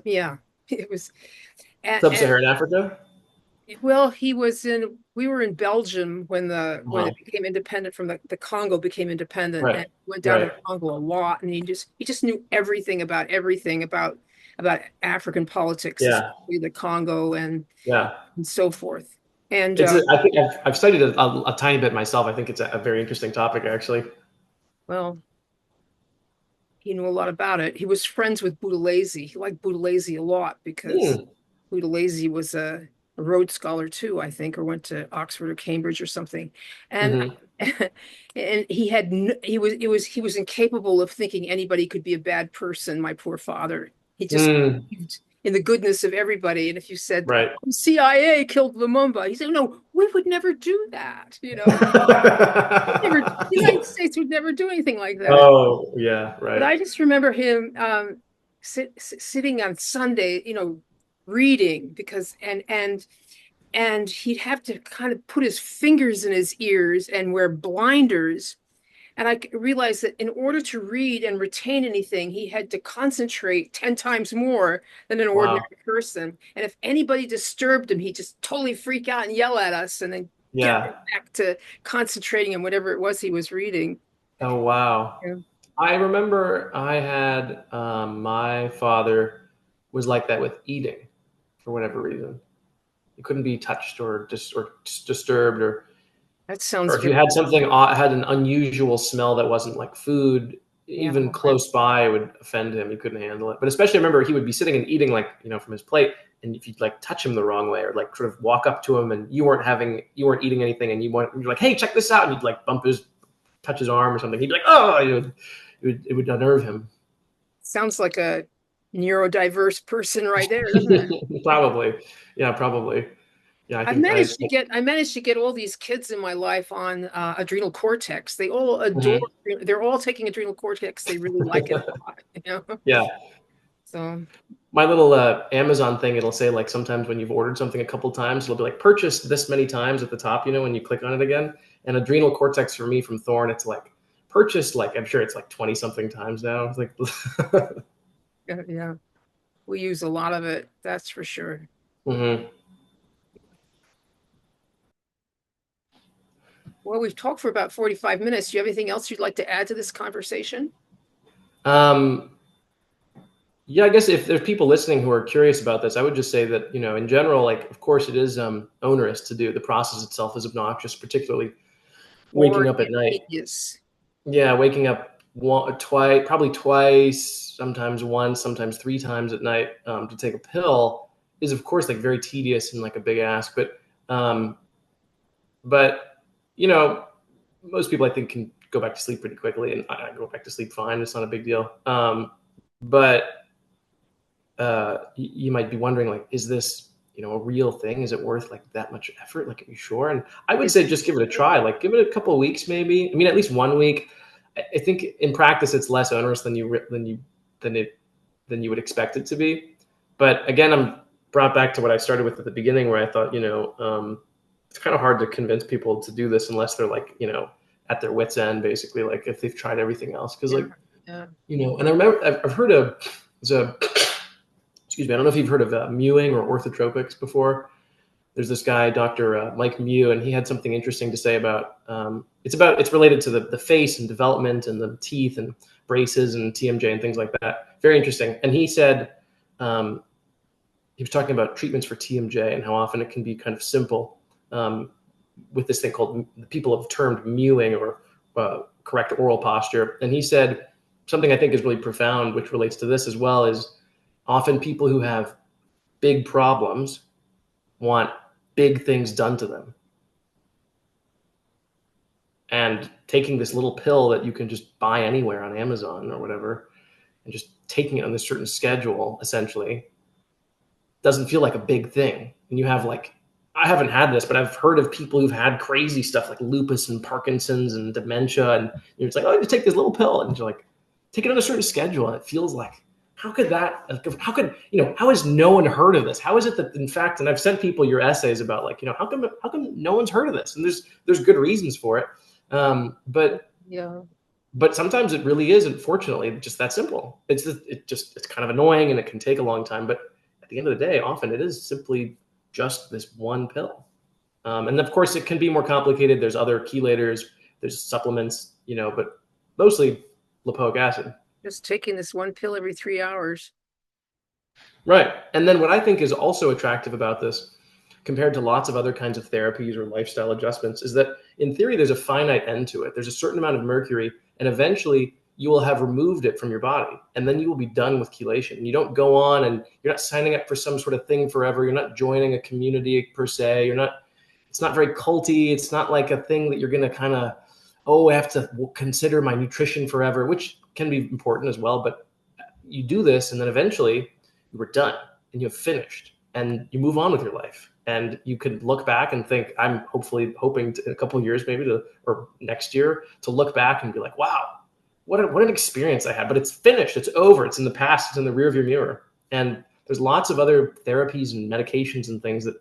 yeah, it was and Sub-Saharan Africa? Well, we were in Belgium when Uh-huh. it became independent from the Congo became independent, Right. and went down to Right. the Congo a lot, and he just knew everything about African politics, Yeah. especially the Congo Yeah. and so forth. And I think I've studied a tiny bit myself. I think it's a very interesting topic, actually. well, he knew a lot about it. He was friends with Buthelezi. He liked Buthelezi a lot because Hmm. Buthelezi was a Rhodes Scholar too, I think, or went to Oxford or Cambridge or something. And Hmm. and he had he was incapable of thinking anybody could be a bad person, my poor father. He just Hmm. believed in the goodness of everybody. And if you said Right. CIA killed Lumumba, he said, "No, we would never do that." The United States would never do anything like that. Oh, yeah, But right. I just remember him sitting on Sunday, reading because and he'd have to kind of put his fingers in his ears and wear blinders. And I realized that in order to read and retain anything, he had to concentrate 10 times more than an ordinary Wow. person. And if anybody disturbed him, he'd just totally freak out and yell at us and then get Yeah. right back to concentrating on whatever it was he was reading. Oh, wow. Yeah. I remember I had my father was like that with eating for whatever reason. He couldn't be touched or disturbed, That sounds or if you very, had something had an unusual smell that wasn't like food, yeah. even close by, it would offend him. He couldn't handle it. But especially, I remember he would be sitting and eating like from his plate, and if you'd like touch him the wrong way or like sort of walk up to him and you weren't eating anything and you're like, hey, check this out, and you'd like touch his arm or something, he'd be like, oh, it would unnerve him. Sounds like a neurodiverse person right there, doesn't it? Probably, yeah, probably, yeah. I I've think I. managed to get I managed to get all these kids in my life on adrenal cortex. They all adore. Mhm. They're all taking adrenal cortex. They really like it a lot. Yeah. So My little Amazon thing, it'll say like sometimes when you've ordered something a couple times, it'll be like purchased this many times at the top, when you click on it again. And adrenal cortex for me from Thorn, it's like purchased, like I'm sure it's like 20 something times now. It's like, yeah, we use a lot of it. That's for sure. hmm. Well, we've talked for about 45 minutes. Do you have anything else you'd like to add to this conversation? um, yeah, I guess if there's people listening who are curious about this, I would just say that, in general, like, of course it is onerous to do. The process itself is obnoxious, particularly Or waking up at night. tedious? Yeah, waking up twice, probably twice, sometimes once, sometimes three times at night to take a pill is, of course, like very tedious and like a big ask. Um, but you know, most people I think can go back to sleep pretty quickly, and I go back to sleep fine. It's not a big deal. But you might be wondering, like, is this a real thing? Is it worth like that much effort? Like, are you sure? And I would Is say it just give it a try. Like, give it a couple of weeks, maybe. I mean, at least 1 week. I think in practice it's less onerous than you would expect it to be. But again, I'm brought back to what I started with at the beginning, where I thought, it's kind of hard to convince people to do this unless they're like, at their wits end, basically, like if they've tried everything else. Because yeah, like, yeah. and I remember I've heard of the excuse me, I don't know if you've heard of mewing or orthotropics before. There's this guy, Dr. Mike Mew, and he had something interesting to say about it's related to the face and development and the teeth and braces and TMJ and things like that. Very interesting. And he said he was talking about treatments for TMJ and how often it can be kind of simple with this thing called, people have termed mewing, or correct oral posture. And he said something I think is really profound, which relates to this as well, is often people who have big problems want big things done to them. And taking this little pill that you can just buy anywhere on Amazon or whatever, and just taking it on this certain schedule, essentially, doesn't feel like a big thing. And you have like, I haven't had this, but I've heard of people who've had crazy stuff like lupus and Parkinson's and dementia. And it's like, oh, you take this little pill, and you're like, take it on a certain schedule. And it feels like, how could, how has no one heard of this? How is it that, in fact, and I've sent people your essays about like, how come no one's heard of this? And there's good reasons for it. Yeah. But sometimes it really is, unfortunately, just that simple. It's kind of annoying and it can take a long time. But at the end of the day, often it is simply just this one pill. And of course, it can be more complicated. There's other chelators, there's supplements, but mostly lipoic acid. Just taking this one pill every 3 hours. Right. And then what I think is also attractive about this, compared to lots of other kinds of therapies or lifestyle adjustments, is that in theory, there's a finite end to it. There's a certain amount of mercury, and eventually you will have removed it from your body, and then you will be done with chelation. You don't go on and you're not signing up for some sort of thing forever. You're not joining a community per se. It's not very culty. It's not like a thing that you're going to kind of, I have to consider my nutrition forever, which can be important as well. But you do this, and then eventually you were done and you've finished and you move on with your life. And you could look back and think, I'm hoping in a couple of years, maybe or next year, to look back and be like, wow, what an experience I had. But it's finished. It's over. It's in the past. It's in the rearview mirror. And there's lots of other therapies and medications and things that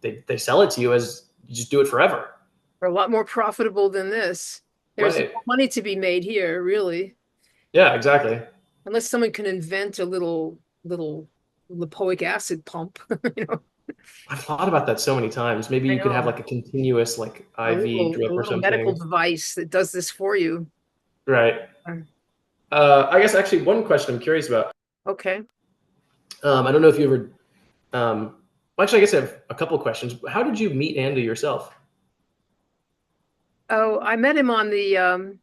they sell it to you as you just do it forever. They're a lot more profitable than this. There's Right. money to be made here, really. Yeah, exactly. Unless someone can invent a little lipoic acid pump, I've thought about that so many times. Maybe I you could have know. like a continuous like IV drip A or little medical something. device that does this for you. Right. I guess actually one question I'm curious about. Okay. I don't know if you ever. Well, actually, I guess I have a couple of questions. How did you meet Andy yourself? Oh, I met him on the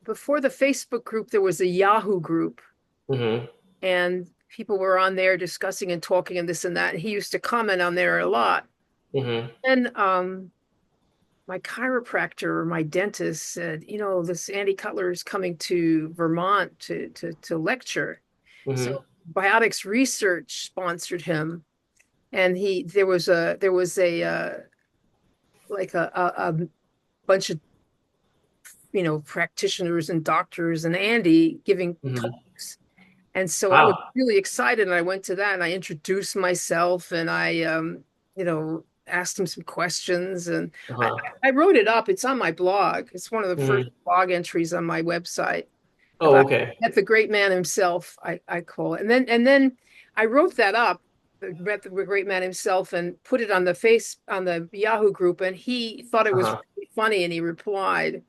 before the Facebook group, there was a Yahoo group, Mm-hmm. and people were on there discussing and talking and this and that. And he used to comment on there a lot. Mm-hmm. And my chiropractor or my dentist said, this Andy Cutler is coming to Vermont to lecture. Mm-hmm. So Biotics Research sponsored him, and there was a like a bunch of practitioners and doctors and Andy giving Mm-hmm. talks. And so I was Wow. really excited, and I went to that and I introduced myself, and I asked him some questions, and I, Uh-huh. I wrote it up. It's on my blog. It's one of the first Mm-hmm. blog entries on my website Oh, about okay. met the great man himself, I call it. And then I wrote that up, met the great man himself, and put it on the Yahoo group, and he thought it was Uh-huh. really funny, and he replied.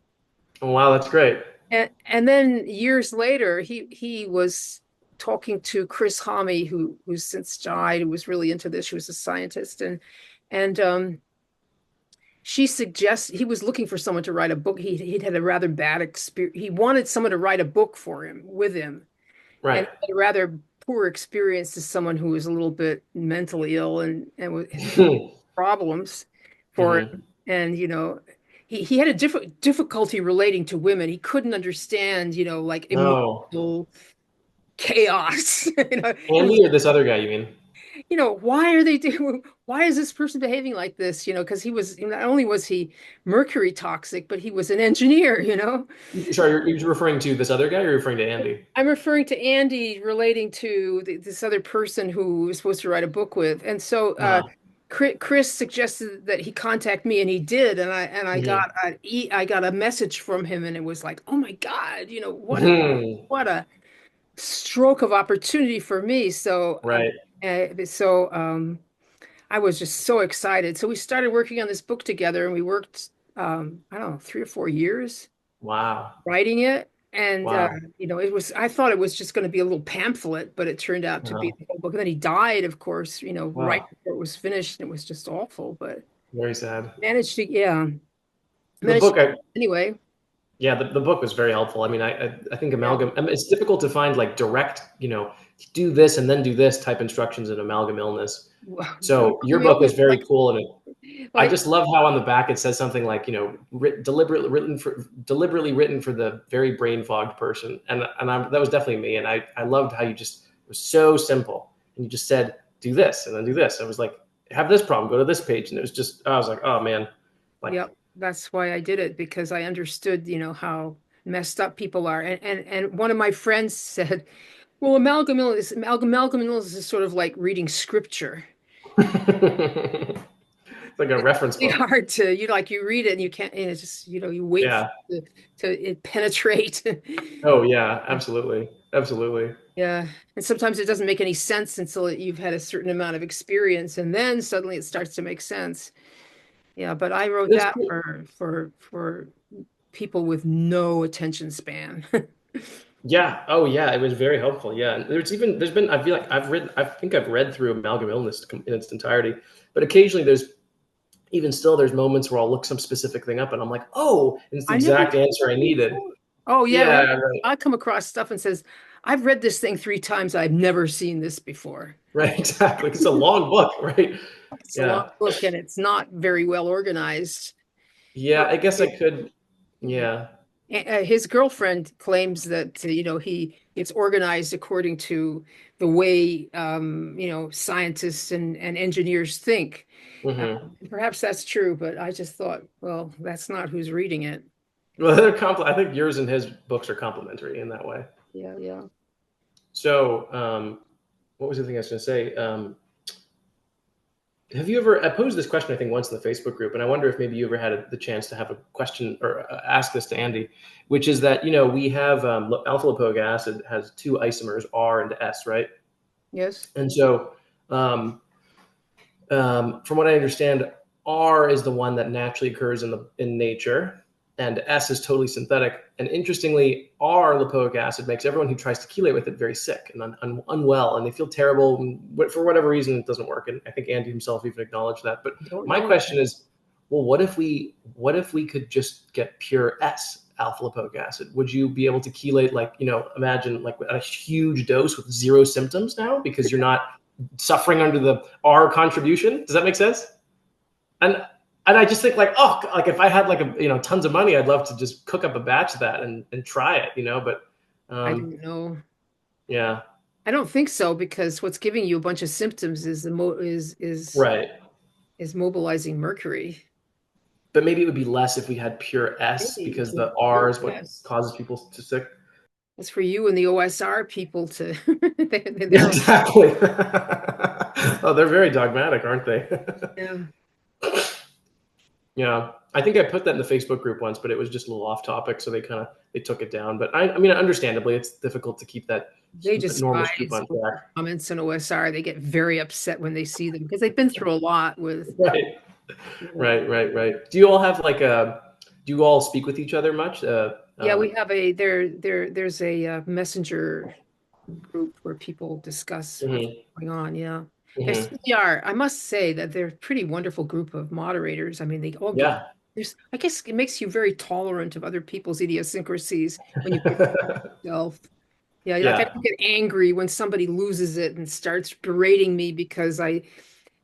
Oh, wow, that's great. And then years later, he was talking to Chris Homme, who's since died, who was really into this. She was a scientist, and she suggests he was looking for someone to write a book. He'd had a rather bad experience. He wanted someone to write a book for him with him, and Right. he had a rather poor experience as someone who was a little bit mentally ill and had problems for Mm-hmm. him. And he had a difficulty relating to women. He couldn't understand, like No. emotional chaos. It was, Andy or this other guy, you mean? why are they doing, why is this person behaving like this? Because not only was he mercury toxic, but he was an engineer. Sorry, you're referring to this other guy or you're referring to Andy? I'm referring to Andy relating to this other person who was supposed to write a book with. And so Uh-huh. Chris suggested that he contact me, and he did. And I Mm-hmm. got a message from him, and it was like, oh my God, Hmm. what a stroke of opportunity for me. Right. I was just so excited. So we started working on this book together, and we worked, I don't know, 3 or 4 years Wow. writing it. And Wow. I thought it was just going to be a little pamphlet, but it turned out to be Uh-huh. the whole book. And then he died, of course, right Wow. before it was finished. And it was just awful, but Very sad. managed to, yeah, The managed book, to, anyway. yeah, the book was very helpful. I mean, I think Yeah. it's difficult to find like direct, do this and then do this type instructions in amalgam illness. Well, So your we book is always very cool, and I like, just love how on the back it says something like, deliberately written for the very brain fogged person, and that was definitely me, and I loved how you just it was so simple, and you just said do this and then do this. I was like, have this problem, go to this page, and it was just I was like, oh man, like yep, that's why I did it, because I understood, how messed up people are. And one of my friends said, well, amalgam illness is sort of like reading scripture. it's like a It's reference really book. hard to, like, you read it and you can't, and it's just, you wait for Yeah. it to it penetrate. Oh yeah, absolutely, absolutely. Yeah. And sometimes it doesn't make any sense until you've had a certain amount of experience, and then suddenly it starts to make sense. Yeah, but I wrote That's that cool. for people with no attention span. Yeah. Oh, yeah. It was very helpful. Yeah. And there's been, I feel like I think I've read through Amalgam Illness in its entirety, but occasionally even still, there's moments where I'll look some specific thing up and I'm like, oh, and it's the I never exact read answer that I needed. before. Oh yeah, Yeah. right. Right. I come across stuff and says, I've read this thing 3 times. I've never seen this before. Right. Exactly. It's a long book, right? It's a long Yeah. book and it's not very well organized. Yeah. I guess I could. Yeah. His girlfriend claims that he it's organized according to the way scientists and engineers think. Hmm. Perhaps that's true, but I just thought, well, that's not who's reading it. Well, I think yours and his books are complementary in that way. Yeah, yeah. So, what was the thing I was going to say? Have you ever? I posed this question, I think, once in the Facebook group, and I wonder if maybe you ever had the chance to have a question or ask this to Andy, which is that we have alpha lipoic acid has two isomers, R and S, right? Yes. And so, um, from what I understand, R is the one that naturally occurs in nature, and S is totally synthetic. And interestingly, R lipoic acid makes everyone who tries to chelate with it very sick and unwell, and they feel terrible. And for whatever reason, it doesn't work. And I think Andy himself even acknowledged that. But I don't my know. question is, well, what if we could just get pure S alpha lipoic acid? Would you be able to chelate, like, imagine like a huge dose with zero symptoms now because you're not suffering under the R contribution? Does that make sense? And I just think, like, oh, like if I had like tons of money, I'd love to just cook up a batch of that and try it. But I um, don't know. yeah, I don't think so because what's giving you a bunch of symptoms is the mo right. is mobilizing mercury. But maybe it would be less if we had pure S Maybe if because you have the R pure is what S. causes people to sick. It's for you and the OSR people to Yeah, they're exactly. Oh, they're very dogmatic, aren't they? yeah. Yeah, I think I put that in the Facebook group once, but it was just a little off topic, so they took it down. But I mean, understandably, it's difficult to keep that They normal soup despise on track. comments in OSR. They get very upset when they see them because they've been through a lot with Right, you know. right, right, right. Do you all have like a? Do you all speak with each other much? Yeah, we have there's a messenger group where people discuss what's Mhm, going on. Yeah. There mhm. certainly are. I must say that they're a pretty wonderful group of moderators. I mean, they all get Yeah. there's I guess it makes you very tolerant of other people's idiosyncrasies when you can yourself. Yeah, like I Yeah. don't get angry when somebody loses it and starts berating me because like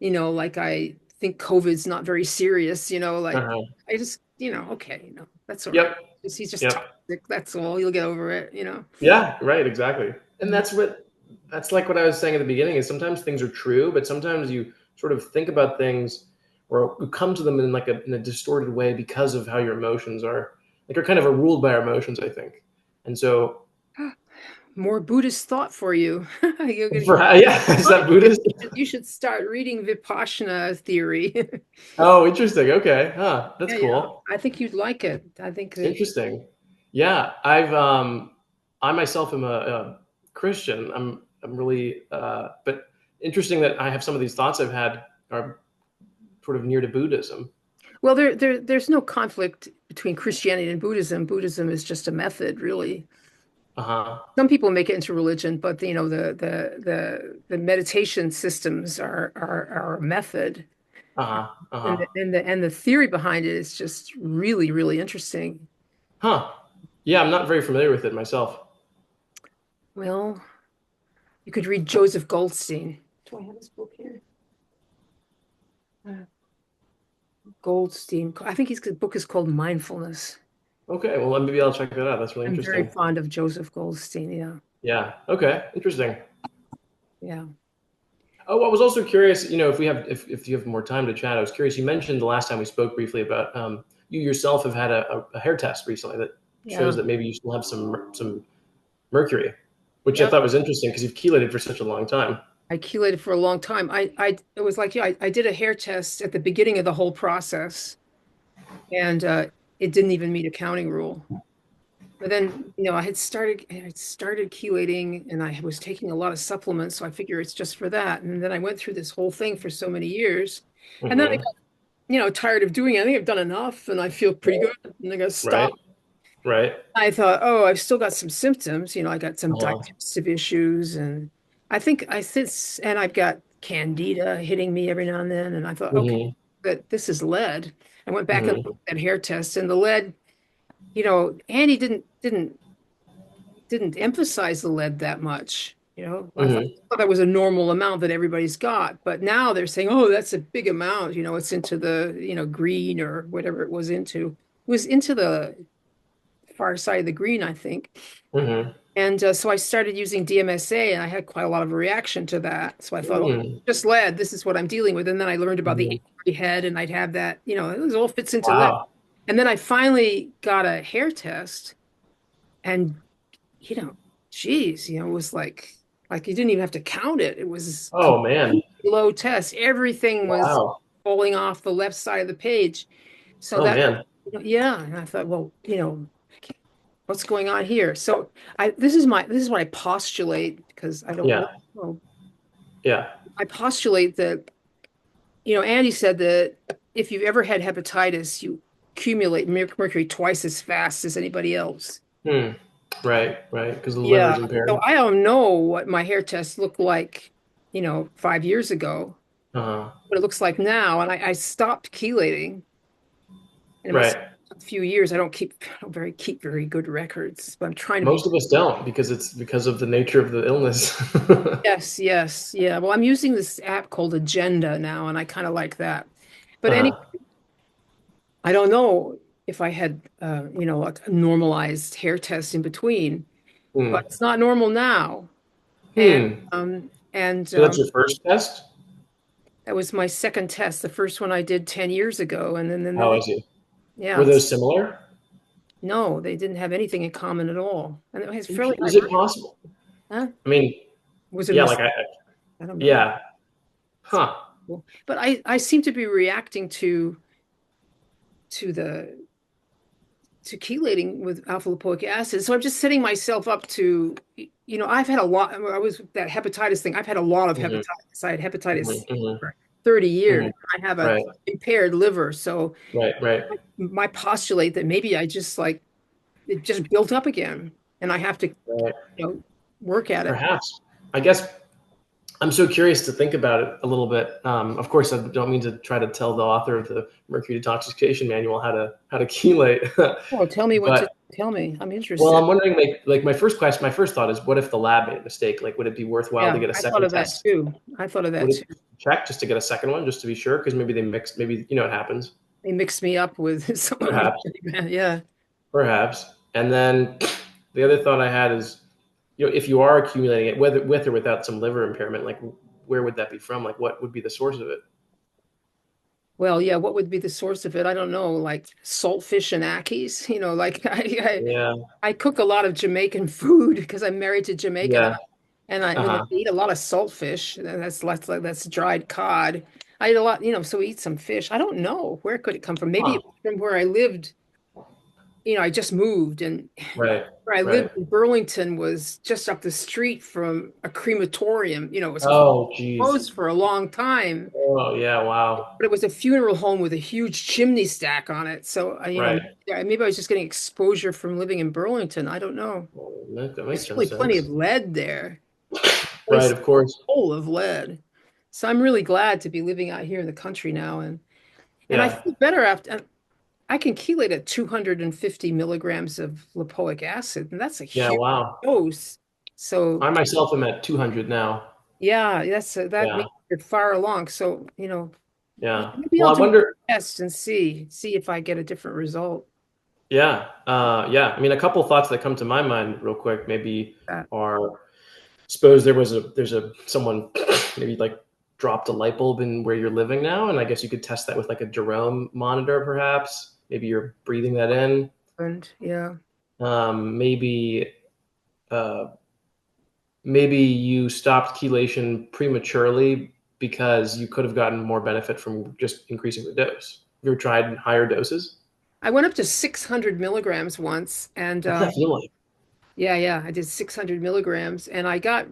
I think COVID's not very serious, like Uh-huh. I just, okay, that's all right. Yep. He's just Yep. toxic. That's all. You'll get over it. Yeah. Right. Exactly. And Mhm. that's like what I was saying at the beginning is sometimes things are true, but sometimes you sort of think about things or you come to them in like in a distorted way because of how your emotions are kind of ruled by our emotions, I think. And so, More Buddhist thought for you. You're gonna, yeah, is that Buddhist? you should start reading Vipassana theory. Oh, interesting. Okay. Huh. That's Yeah, yeah. cool. I think you'd like it. I think that, Interesting. Yeah, I myself am a Christian. I'm really but interesting that I have some of these thoughts I've had are sort of near to Buddhism. well, there's no conflict between Christianity and Buddhism. Buddhism is just a method, really. Uh-huh. Some people make it into religion, but the meditation systems are a method, Uh-huh. and Uh-huh. the theory behind it is just really really interesting. Huh. Yeah, I'm not very familiar with it myself. Well, you could read Joseph Goldstein. Do I have his book here? Uh, Goldstein. I think his book is called Mindfulness. Okay, well maybe I'll check that out. That's really I'm very interesting. fond of Joseph Goldstein. Yeah, Yeah. Okay. Interesting. yeah. Oh, I was also curious, if you have more time to chat, I was curious. You mentioned the last time we spoke briefly about you yourself have had a hair test recently that Yeah. shows that maybe you still have some mercury, which I Yeah. thought was interesting because you've chelated for such a long time. I chelated for a long time. It was like, yeah, I did a hair test at the beginning of the whole process, and it didn't even meet a counting rule. But then, I had started chelating and I was taking a lot of supplements, so I figure it's just for that. And then I went through this whole thing for so many years. And then I Hmm. got, tired of doing it. I think I've done enough and I feel pretty good. And I got to stop. Right. Right. I thought, oh, I've still got some symptoms. I got some Uh-huh. digestive issues and and I've got candida hitting me every now and then. And I thought, okay, Hmm. but this is lead. I went back and Hmm. looked at hair tests and the lead, Andy didn't emphasize the lead that much. Hmm. Thought that was a normal amount that everybody's got, but now they're saying, "Oh, that's a big amount." It's into the green or whatever it was into. It was into the far side of the green, I think. Hmm. And so I started using DMSA, and I had quite a lot of a reaction to that. So I thought, oh, Hmm. just lead. This is what I'm dealing with. And then I learned about the Hmm. angry head, and I'd have that. It was all fits into lead. Wow. And then I finally got a hair test, and you know, geez, it was like you didn't even have to count it. It was Oh man. low test. Everything was Wow. falling off the left side of the page. So Oh that, man. yeah. And I thought, well, what's going on here? So this is what I postulate because I don't really Yeah. know. Yeah. I postulate that, Andy said that if you've ever had hepatitis, you accumulate mercury twice as fast as anybody else. Hmm. Right. Right. Because the liver Yeah. is So impaired. I don't know what my hair test looked like, 5 years ago, Uh-huh. what it looks like now. And I stopped chelating. And it must Right. a few years. I don't keep very good records, but I'm trying to be. Most of us don't because it's because of the nature of the illness. Yes, yes, yeah. Well, I'm using this app called Agenda now, and I kind of like that. But Uh-huh. I don't know if I had, like a normalized hair test in between, but Hmm. it's not normal now. And Hmm. um, and So that's your first test? that was my second test. The first one I did 10 years ago, and Oh, I see. Were yeah, those similar? no, they didn't have anything in common at all, and it was fairly high Is it mercury. possible? Huh? I mean, Was it a yeah, mistake? I don't know. yeah. Huh. But I seem to be reacting to the to chelating with alpha lipoic acid. So I'm just setting myself up to, I've had a lot. I was that hepatitis thing. I've had a lot of Hmm. hepatitis. I had Hmm. hepatitis Hmm. for 30 Hmm. years. I have a Right. impaired liver. So Right. Right. my postulate that maybe I just like it just built up again and I have to, Right. work at it. Perhaps. I guess I'm so curious to think about it a little bit. Of course, I don't mean to try to tell the author of the Mercury Detoxification Manual how to chelate, Oh, tell me what to but tell me. I'm well, interested. I'm wondering, like my first thought is, what if the lab made a mistake? Like, would it be worthwhile to Yeah, get a I thought second of that test? too. I thought of Would that it too. check just to get a second one, just to be sure? Because maybe they mixed, maybe it happens. They mixed me up with someone else. Perhaps, Yeah. perhaps. And then the other thought I had is, if you are accumulating it, whether with or without some liver impairment, like where would that be from? Like, what would be the source of it? Well, yeah, what would be the source of it? I don't know, like saltfish and Ackies. Like Yeah, I cook a lot of Jamaican food because I'm married to Jamaican, yeah, and uh-huh, I eat a lot of saltfish. And that's dried cod. I eat a lot, so we eat some fish. I don't know where could it come from. Maybe huh. it was from where I lived. I just moved, and Right, where I right. lived in Burlington was just up the street from a crematorium. It was Oh, geez. closed for a long time. Oh, yeah. Wow. But it was a funeral home with a huge chimney stack on it. So, Right. maybe I was just getting exposure from living in Burlington. I don't know. Well, that makes There's some really plenty of sense. lead there. Right, Place of course. full of lead. So I'm really glad to be living out here in the country now, and I Yeah. feel better after. I can chelate at 250 milligrams of lipoic acid, and that's a Yeah. huge Wow. dose. So I myself am at 200 now. yeah, that Yeah. means you're far along. So Yeah. maybe Well, I'll I do wonder. a test and see if I get a different result. Yeah. Yeah. I mean, a couple thoughts that come to my mind real quick maybe That. are, suppose there's a someone maybe like dropped a light bulb in where you're living now, and I guess you could test that with like a Jerome monitor, perhaps. Maybe you're breathing that in. And yeah. Maybe uh, maybe you stopped chelation prematurely because you could have gotten more benefit from just increasing the dose. Have you ever tried higher doses? I went up to 600 milligrams once, and What's that feel like? yeah, yeah, I did 600 milligrams, and I got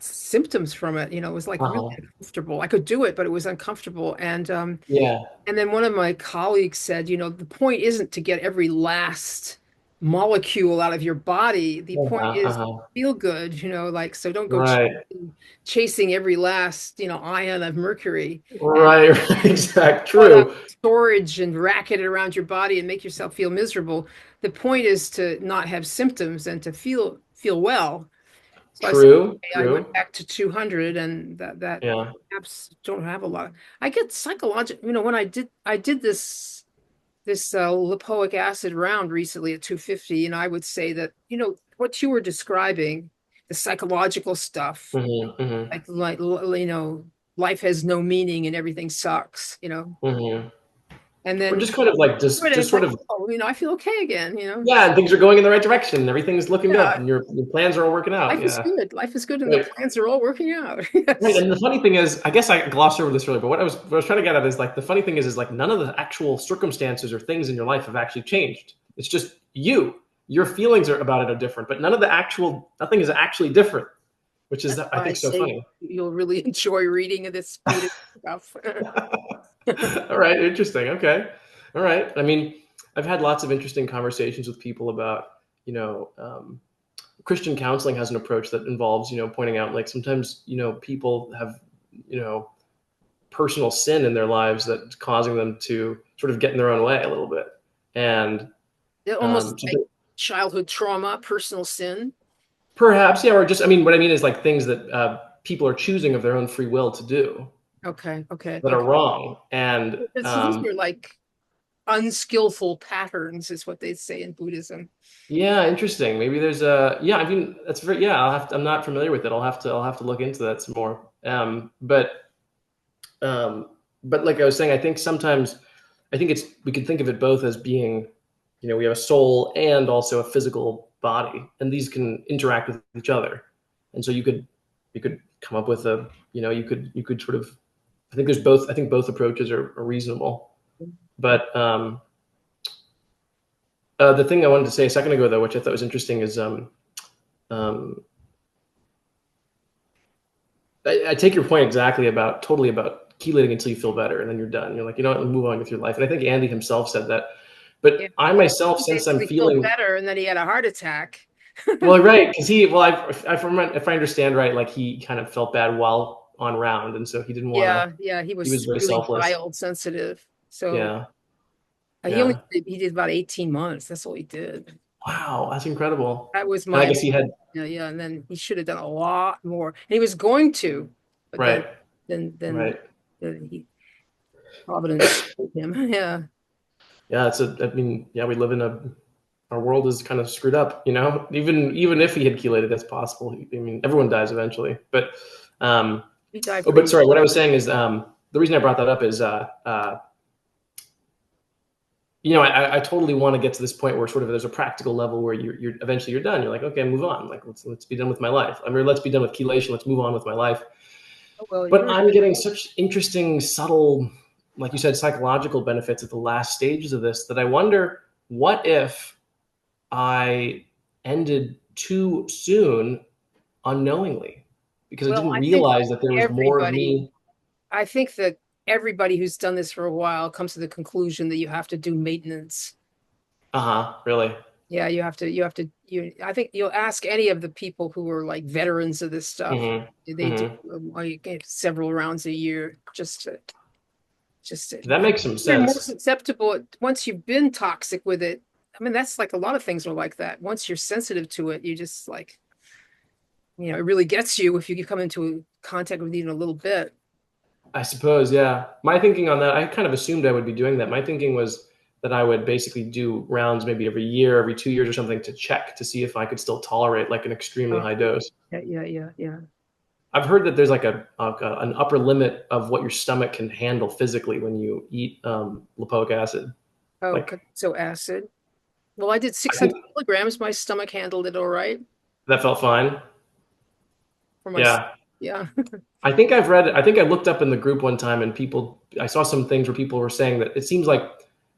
symptoms from it. It was like really Uh-huh. uncomfortable. I could do it, but it was uncomfortable. Yeah. And then one of my colleagues said, the point isn't to get every last molecule out of your body. The point Uh-huh. is to Uh-huh. feel good, like, so don't go Right. chasing every last, ion of mercury and Right. Right. Exact. pull it out True. of storage and racket it around your body and make yourself feel miserable. The point is to not have symptoms and to feel well. So I said, True. okay, I went True. back to 200, and that Yeah. apps don't have a lot. I get psychological, when I did this lipoic acid round recently at 250, and I would say that, what you were describing, the psychological stuff, Mm-hmm. Mm-hmm. life has no meaning and everything sucks. Mm-hmm. And We're then just kind of like but just it's sort like, of oh, I feel okay again. yeah, and things are going in the right direction. Everything's looking good, Yeah, and your plans are all working out. life is Yeah. good. Life is good, and the Right. plans are all working out. Right. Yes. And the funny thing is, I guess I glossed over this earlier, but what I was trying to get at is like the funny thing is like none of the actual circumstances or things in your life have actually changed. It's just you. Your feelings are about it are different, but nothing is actually different, which is That's I why I think so say funny. you'll really enjoy reading this Buddhist stuff. All right, interesting. Okay. All right. I mean, I've had lots of interesting conversations with people about, you know, Christian counseling has an approach that involves, pointing out like sometimes, people have, you know, personal sin in their lives that's causing them to sort of get in their own way a little bit. And Almost so like childhood trauma, personal sin. perhaps, yeah, or just, I mean, what I mean is like things that people are choosing of their own free will to do Okay, okay, that are okay. wrong. And So these are like unskillful patterns, is what they say in Buddhism. yeah, interesting. Maybe there's yeah, I mean that's very yeah, I'm not familiar with it. I'll have to look into that some more. Um but like I was saying, I think sometimes I think it's we can think of it both as being, we have a soul and also a physical body, and these can interact with each other. And so you could come up with you could sort of I think both approaches are reasonable. But the thing I wanted to say a second ago, though, which I thought was interesting, is um, I take your point exactly totally about chelating until you feel better, and then you're done. You're like, move on with your life. And I think Andy himself said that. Yeah, But I well, myself, he since I'm basically felt feeling better, and then he had a heart attack. well, right, because if I understand right, like he kind of felt bad while on round, and so he didn't want to. Yeah, yeah, he He was was very really selfless. child sensitive. So Yeah, he yeah. did about 18 months. That's all he did. Wow, that's incredible. That was And I my guess he had Yeah, yeah, and then he should have done a lot more. And he was going to, but then right, then then, right. then he Providence took him. Yeah. Yeah, I mean, yeah, we live in our world is kind of screwed up, Even if he had chelated, that's possible. I mean, everyone dies eventually. Um, He died but pretty. sorry, what I was saying is the reason I brought that up is I totally want to get to this point where sort of there's a practical level where you're eventually you're done. You're like, okay, move on. Like let's be done with my life. I mean, let's be done with chelation. Let's move on with my life. Oh, well, But you're I'm getting such interesting, subtle, like you said, psychological benefits at the last stages of this that I wonder what if I ended too soon unknowingly because I well, didn't I think realize that there was more of everybody, me. I think that everybody who's done this for a while comes to the conclusion that you have to do maintenance. Uh huh. Really. Yeah, I think you'll ask any of the people who are like veterans of this stuff. Mm-hmm. They do Mm-hmm. like several rounds a year just to, That makes some you're more sense. susceptible once you've been toxic with it. I mean, that's like a lot of things are like that. Once you're sensitive to it, you just like, it really gets you if you come into contact with it even a little bit. I suppose. Yeah. My thinking on that, I kind of assumed I would be doing that. My thinking was that I would basically do rounds maybe every year, every 2 years or something to check to see if I could still tolerate like an extremely Oh, high dose. yeah, yeah, yeah, yeah. I've heard that there's like an upper limit of what your stomach can handle physically when you eat lipoic acid. Oh, Like so acid. Well, I did I think 600 milligrams. My stomach handled it all right that felt fine. for my, Yeah. yeah. I think I looked up in the group one time and I saw some things where people were saying that it seems like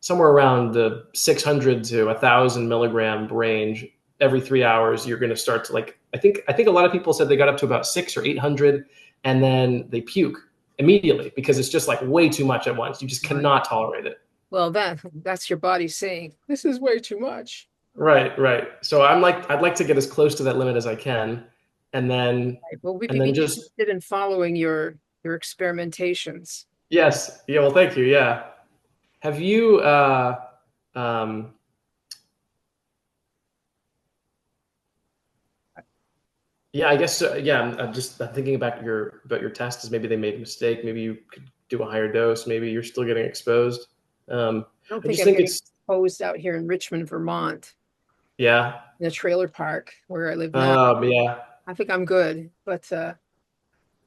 somewhere around the 600 to 1,000 milligram range every 3 hours. You're going to start to like, I think a lot of people said they got up to about 600 or 800 and then they puke immediately because it's just like way too much at once. You just Right. cannot tolerate it. Well, that's your body saying, this is way too much. Right, right. So I'd like to get as close to that limit as I can, and then, Right. Well, we'd and be then just, interested in following your experimentations. yes, yeah. Well, thank you. Yeah. Have you, um, yeah, I guess, yeah, I'm thinking about your test is maybe they made a mistake. Maybe you could do a higher dose. Maybe you're still getting exposed. I don't I think just I'm think getting it's, exposed out here in Richmond, Vermont, yeah. in a trailer park where I live now. Yeah. I think I'm good, but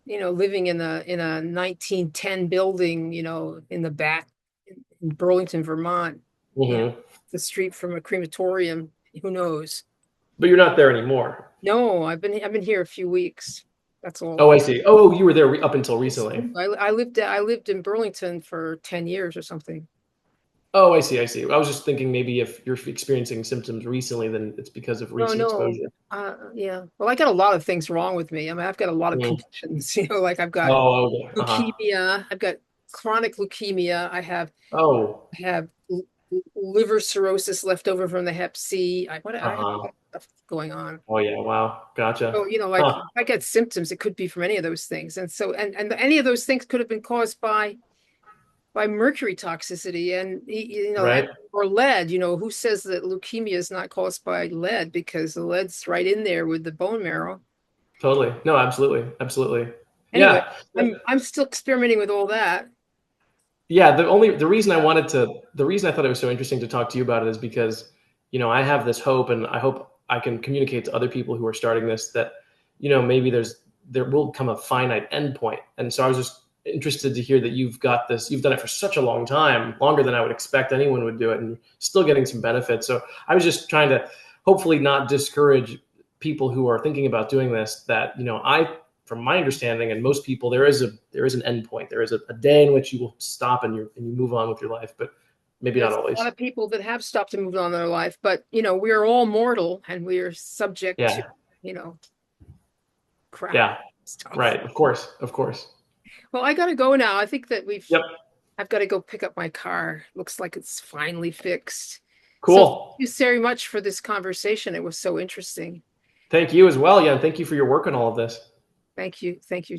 living in a 1910 building, in the back in Burlington, Vermont, Hmm. the street from a crematorium, who knows? But you're not there anymore. No, I've been here a few weeks. That's all. Oh, I see. Oh, you were there up until recently. I lived in Burlington for 10 years or something. Oh, I see. I see. I was just thinking maybe if you're experiencing symptoms recently, then it's because of No, recent no. exposure. Yeah. Well, I got a lot of things wrong with me. I mean, I've got a lot of Mm. conditions, like I've got Oh, okay. Uh-huh. leukemia, I've got chronic leukemia, Oh, I have liver cirrhosis left over from the Hep C. I have a uh-huh. lot of stuff going on. Oh, yeah. Wow. Gotcha. So, like Huh. if I get symptoms, it could be from any of those things. And so, and any of those things could have been caused by mercury toxicity and Right. or lead. Who says that leukemia is not caused by lead, because the lead's right in there with the bone marrow. Totally. No, absolutely. Absolutely. Anyway, Yeah. I'm still experimenting with all that. Yeah. The reason I thought it was so interesting to talk to you about it is because, I have this hope and I hope I can communicate to other people who are starting this that, maybe there will come a finite endpoint. And so I was just interested to hear that you've done it for such a long time, longer than I would expect anyone would do it, and still getting some benefits. So I was just trying to hopefully not discourage people who are thinking about doing this, that, from my understanding, and most people, there is an endpoint. There is a day in which you will stop and you move on with your life, but maybe not There's a lot always. of people that have stopped and moved on in their life, but we're all mortal and we're subject to, Yeah. you know, crap Yeah. stuff. Right. Of course. Of course. Well, I gotta go now. I think that Yep. I've got to go pick up my car. Looks like it's finally fixed. So thank Cool. you very much for this conversation. It was so interesting. Thank you as well. Yeah. And thank you for your work on all of this. Thank you. Thank you.